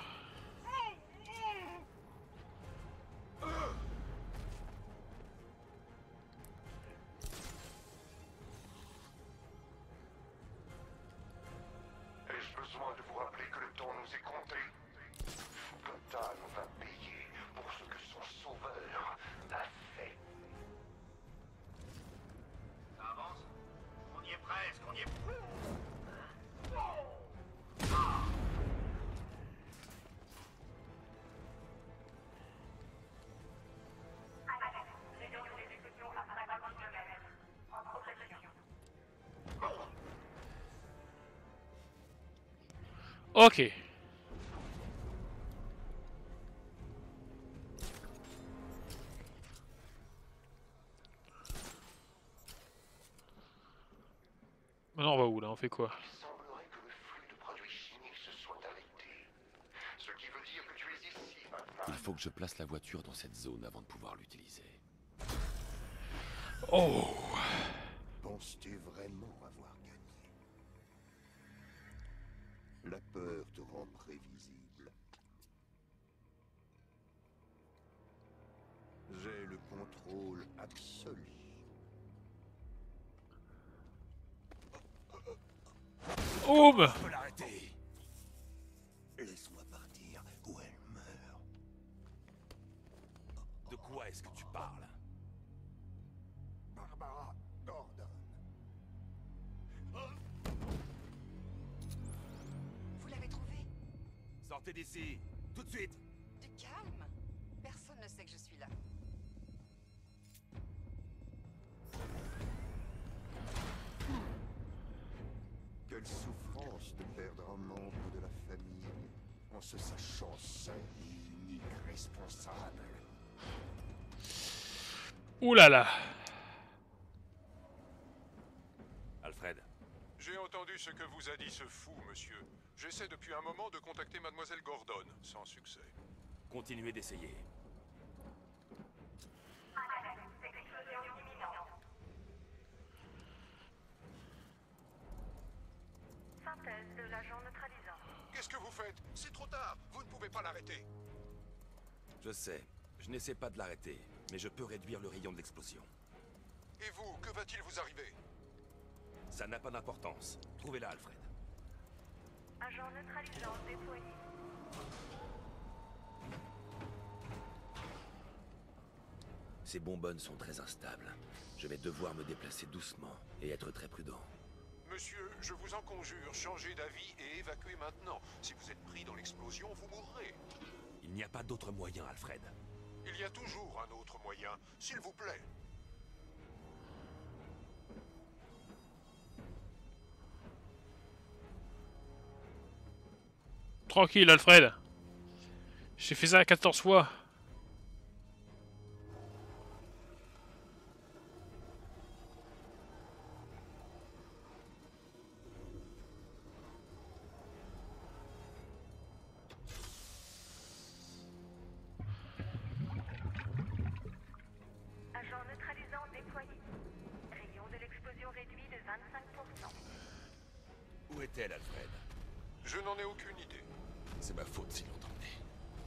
Ai-je besoin de vous rappeler que le temps nous est compté? Gotham va payer pour ce que son sauveur a fait. Ça avance? On y est presque, on y est... Ok. Maintenant on va où là? On fait quoi? Il semblerait que le flux de produits chimiques se soit arrêté. Ce qui veut dire que tu es ici maintenant. Il faut que je place la voiture dans cette zone avant de pouvoir l'utiliser. Oh. Penses-tu vraiment avoir gagné? La peur te rend prévisible. J'ai le contrôle absolu. Oum. Je peux l'arrêter. Laisse-moi partir ou elle meurt. De quoi est-ce que tu parles? Barbara Gordon. Vous l'avez trouvé? Sortez d'ici, tout de suite. Du calme. Personne ne sait que je suis là. Quelle souffrance de perdre un membre de la famille en se sachant seul et unique responsable. Ouh là là. Alfred, J'ai entendu ce que vous a dit ce fou, monsieur. J'essaie depuis un moment de contacter Mademoiselle Gordon, sans succès. continuez d'essayer. Synthèse de l'agent neutralisant. Qu'est-ce que vous faites? C'est trop tard. Vous ne pouvez pas l'arrêter. Je sais, je n'essaie pas de l'arrêter, mais je peux réduire le rayon de l'explosion. Et vous, que va-t-il vous arriver? Ça n'a pas d'importance. Trouvez-la, Alfred. Agent neutralisant déployé. Ces bonbonnes sont très instables. Je vais devoir me déplacer doucement et être très prudent. Monsieur, je vous en conjure, changez d'avis et évacuez maintenant. Si vous êtes pris dans l'explosion, vous mourrez. Il n'y a pas d'autre moyen, Alfred. Il y a toujours un autre moyen, s'il vous plaît. tranquille, Alfred. J'ai fait ça 14 fois. Agent neutralisant déployé. Rayon de l'explosion réduit de 25%. Où est-elle, Alfred? Je n'en ai aucune idée. C'est ma faute s'il l'entendait.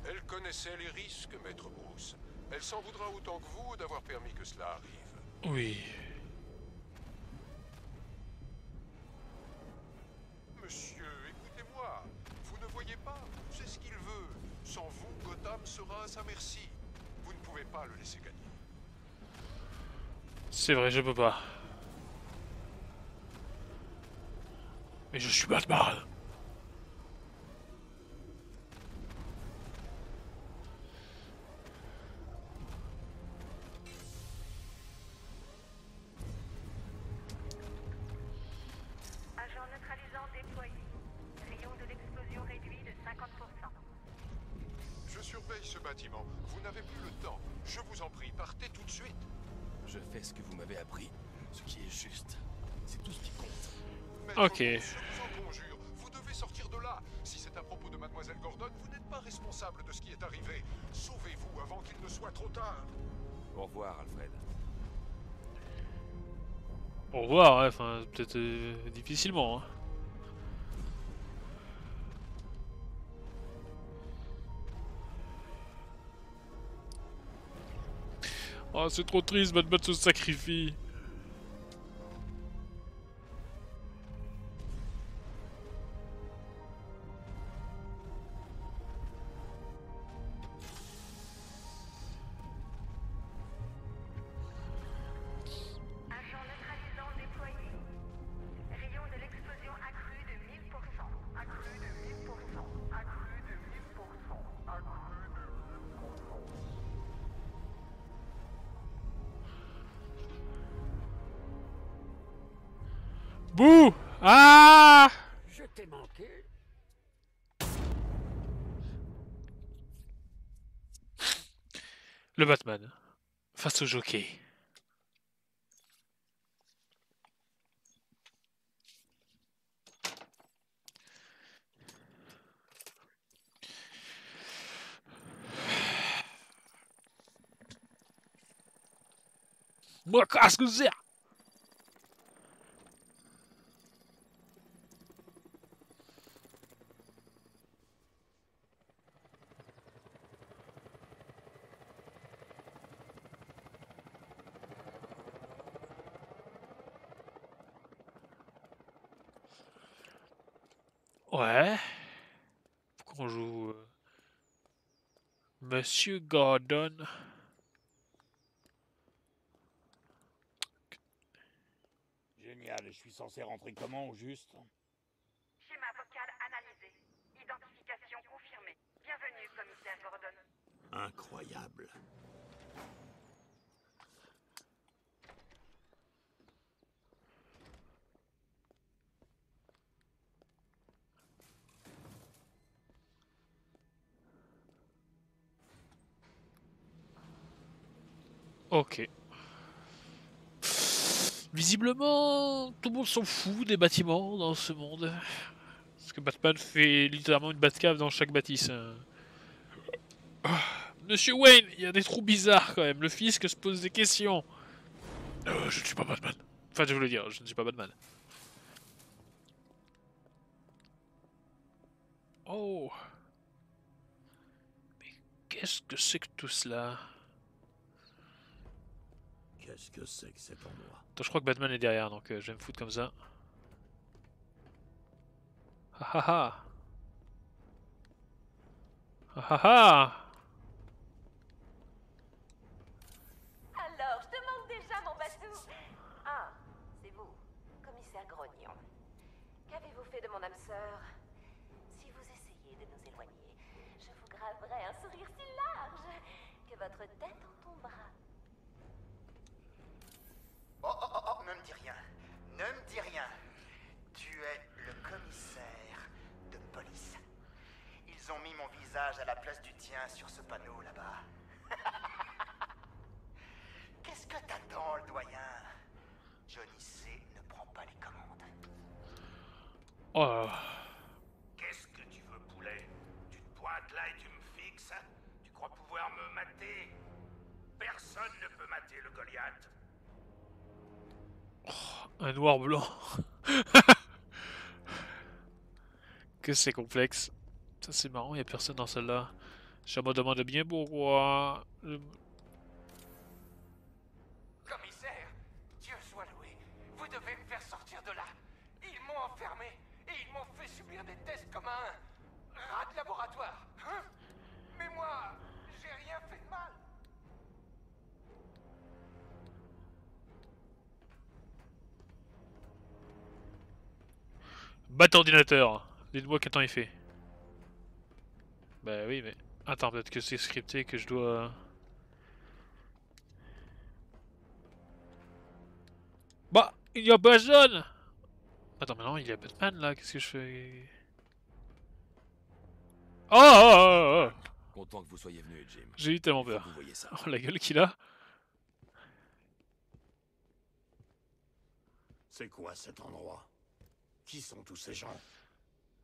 Elle connaissait les risques, Maître Bruce. Elle s'en voudra autant que vous d'avoir permis que cela arrive. Oui. Monsieur, écoutez-moi. Vous ne voyez pas, c'est ce qu'il veut. Sans vous, Gotham sera à sa merci. Vous ne pouvez pas le laisser gagner. C'est vrai, je peux pas. Mais je suis Batman. Agent neutralisant déployé. Rayon de l'explosion réduit de 50%. Je surveille ce bâtiment. Vous n'avez plus le temps. Je vous en prie, partez tout de suite. Je fais ce que vous m'avez appris, ce qui est juste. C'est tout ce qui compte. Maître Ok. Bruce, je vous en conjure, vous devez sortir de là. Si c'est à propos de Mademoiselle Gordon, vous n'êtes pas responsable de ce qui est arrivé. Sauvez-vous avant qu'il ne soit trop tard. Au revoir, Alfred. Au revoir, ouais, enfin, peut-être difficilement. Hein. Oh, c'est trop triste, Batman se sacrifie. Agent neutralisant déployé. Rayon de l'explosion accru de 1000%. Accru de 1000%. Accru de 1000%. Accru de 1000%. Bouh! Ah! Je t'ai manqué. Le Batman. Face au jockey. Moi, qu'est-ce que c'est? Ouais. Pourquoi on joue Monsieur Gordon? Génial, je suis censé rentrer comment au juste? Schéma vocal analysé. Identification confirmée. Bienvenue, commissaire Gordon. Incroyable. Ok. Visiblement, tout le monde s'en fout des bâtiments dans ce monde. Parce que Batman fait littéralement une Batcave dans chaque bâtisse. Monsieur Wayne, il y a des trous bizarres quand même. Le fisc se pose des questions. Je ne suis pas Batman. Enfin, je voulais dire, je ne suis pas Batman. Oh. Mais qu'est-ce que c'est que tout cela? Qu'est-ce que c'est que cet endroit? Attends, je crois que Batman est derrière, donc je vais me foutre comme ça. Ah ah ah. Ah ah ah. Alors, je te manque déjà, mon batou. Ah, c'est vous, commissaire Grognon. Qu'avez-vous fait de mon âme sœur? Si vous essayez de nous éloigner, je vous graverai un sourire si large que votre tête en tombera. Oh, ne me dis rien. Ne me dis rien. Tu es le commissaire de police. tient sur ce panneau là-bas. Qu'est-ce que t'attends, le doyen? Johnny C ne prend pas les commandes. Oh. Qu'est-ce que tu veux, poulet? Tu te pointes là et tu me fixes? Tu crois pouvoir me mater? Personne ne peut mater le Goliath. Oh, un noir blanc. Que c'est complexe. Ça c'est marrant, y a personne dans celle-là. Je me demande bien pourquoi. Commissaire, Dieu soit loué. Vous devez me faire sortir de là. Ils m'ont enfermé et ils m'ont fait subir des tests comme un rat de laboratoire. Hein? Mais moi, j'ai rien fait de mal. Bat ordinateur. Dites-moi quel temps il fait. Bah oui, mais... Attends, peut-être que c'est scripté, que je dois... Bah, il y a personne. Attends, mais non, il y a Batman là, qu'est-ce que je fais? Oh, oh, oh, oh. Content que vous soyez venu, Jim. J'ai eu tellement Il faut peur. que vous voyez ça. Oh, la gueule qu'il a. C'est quoi cet endroit? Qui sont tous ces gens?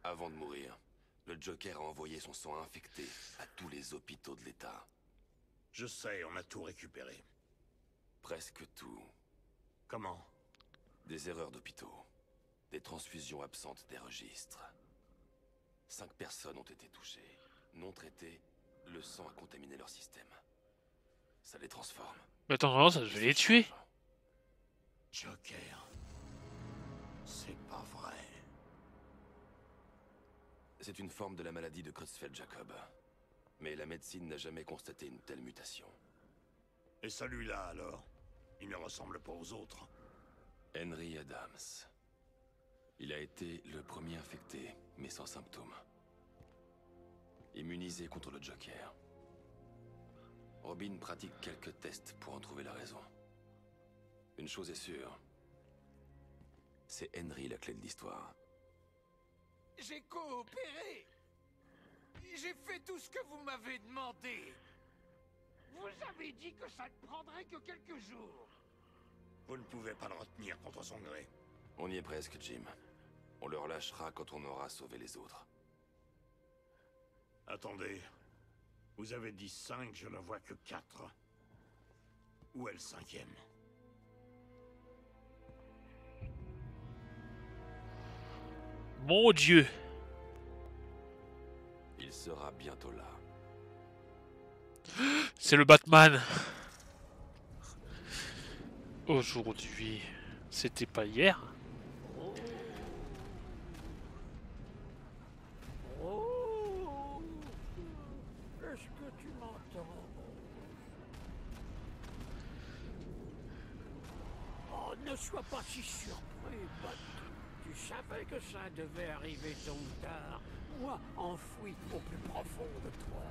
Avant de mourir, le Joker a envoyé son sang infecté à tous les hôpitaux de l'État. Je sais, on a tout récupéré. Presque tout. Comment? Des erreurs d'hôpitaux. Des transfusions absentes des registres. 5 personnes ont été touchées. Non traitées, le sang a contaminé leur système. Ça les transforme. Mais attends, non, ça je vais les tuer. Joker. C'est pas vrai. C'est une forme de la maladie de Creutzfeldt-Jakob. Mais la médecine n'a jamais constaté une telle mutation. Et celui-là alors? Il ne ressemble pas aux autres. Henry Adams. Il a été le premier infecté, mais sans symptômes. Immunisé contre le Joker. Robin pratique quelques tests pour en trouver la raison. Une chose est sûre. C'est Henry la clé de l'histoire. J'ai coopéré. J'ai fait tout ce que vous m'avez demandé. Vous avez dit que ça ne prendrait que quelques jours. Vous ne pouvez pas le retenir contre son gré. On y est presque, Jim. On le relâchera quand on aura sauvé les autres. Attendez. Vous avez dit 5, je ne vois que 4. Où est le 5e? Mon Dieu. Il sera bientôt là. C'est le Batman. Aujourd'hui. C'était pas hier. Oh, est-ce que tu m'entends? Oh, ne sois pas si surpris, Bat. Tu savais que ça devait arriver tôt ou tard. Moi, enfoui au plus profond de toi.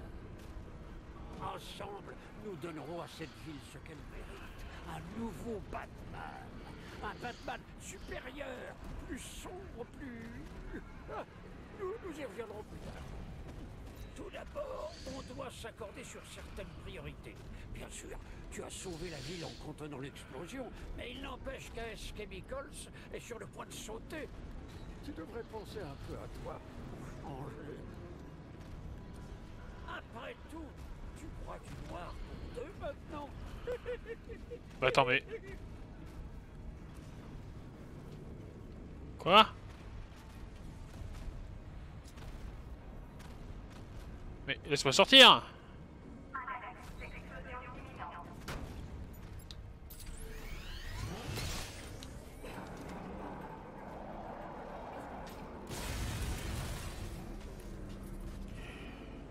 Ensemble, nous donnerons à cette ville ce qu'elle mérite. Un nouveau Batman. Un Batman supérieur, plus sombre, plus... Nous y reviendrons plus tard. Tout d'abord, on doit s'accorder sur certaines priorités. Bien sûr, tu as sauvé la ville en contenant l'explosion, mais il n'empêche qu'AS Chemicals est sur le point de sauter. Tu devrais penser un peu à toi pour changer. Après tout, tu crois du noir pour deux maintenant? Bah attends, mais... Quoi? Mais laisse-moi sortir!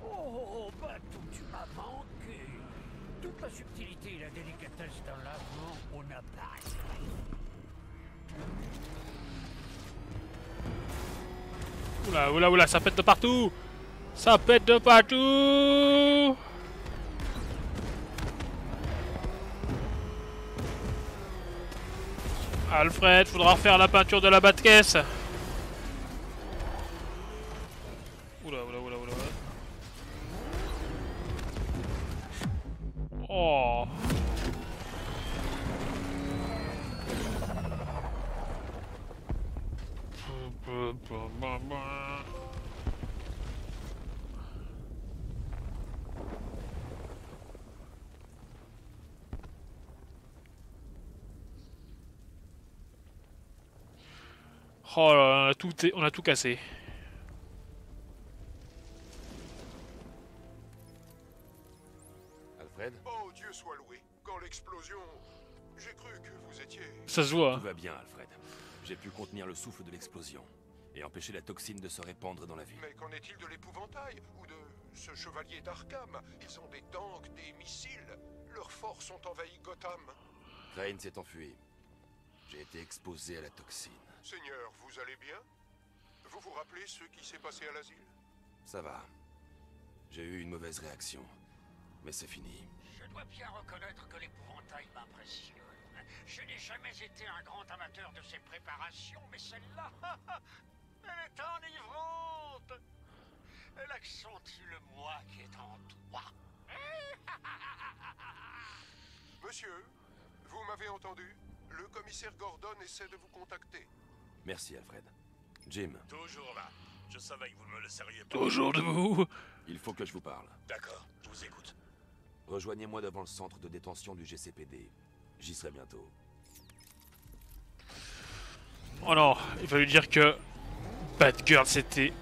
Oh, Batou, tu m'as manqué. Toute la subtilité et la délicatesse d'un lavement, on n'a pas. Oula, oula, oula, ça pète de partout! Ça pète de partout! Alfred, faudra refaire la peinture de la Batcaisse! Oula, oula, oula, oula. Oh là là, on a tout cassé. Alfred? Oh, Dieu soit loué. Quand l'explosion... J'ai cru que vous étiez... Ça se voit. Tout va bien, Alfred. J'ai pu contenir le souffle de l'explosion et empêcher la toxine de se répandre dans la ville. Mais qu'en est-il de l'épouvantail ou de ce chevalier d'Arkham? Ils ont des tanks, des missiles. Leurs forces ont envahi Gotham. Crane s'est enfui. J'ai été exposé à la toxine. Seigneur, vous allez bien? Vous vous rappelez ce qui s'est passé à l'asile? Ça va. J'ai eu une mauvaise réaction. Mais c'est fini. Je dois bien reconnaître que l'épouvantail m'impressionne. Je n'ai jamais été un grand amateur de ces préparations, mais celle-là, elle est enivrante. Elle accentue le moi qui est en toi. Monsieur, vous m'avez entendu? Le commissaire Gordon essaie de vous contacter. Merci, Alfred. Jim. Toujours là. Je savais que vous ne me laisseriez pas. Toujours debout. Il faut que je vous parle. D'accord, je vous écoute. Rejoignez-moi devant le centre de détention du GCPD. J'y serai bientôt. Oh non, il fallait dire que Batgirl c'était...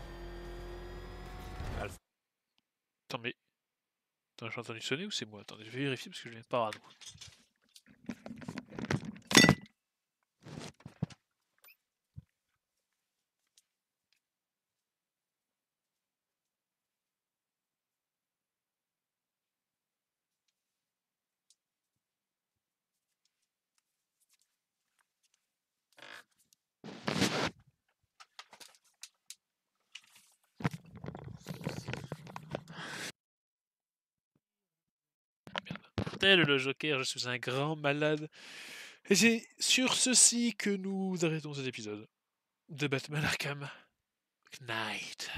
Attends mais... Attends, j'ai entendu sonner ou c'est moi? Attendez, je vais vérifier parce que je viens de parano. Tel le Joker, je suis un grand malade. Et c'est sur ceci que nous arrêtons cet épisode de Batman Arkham Knight.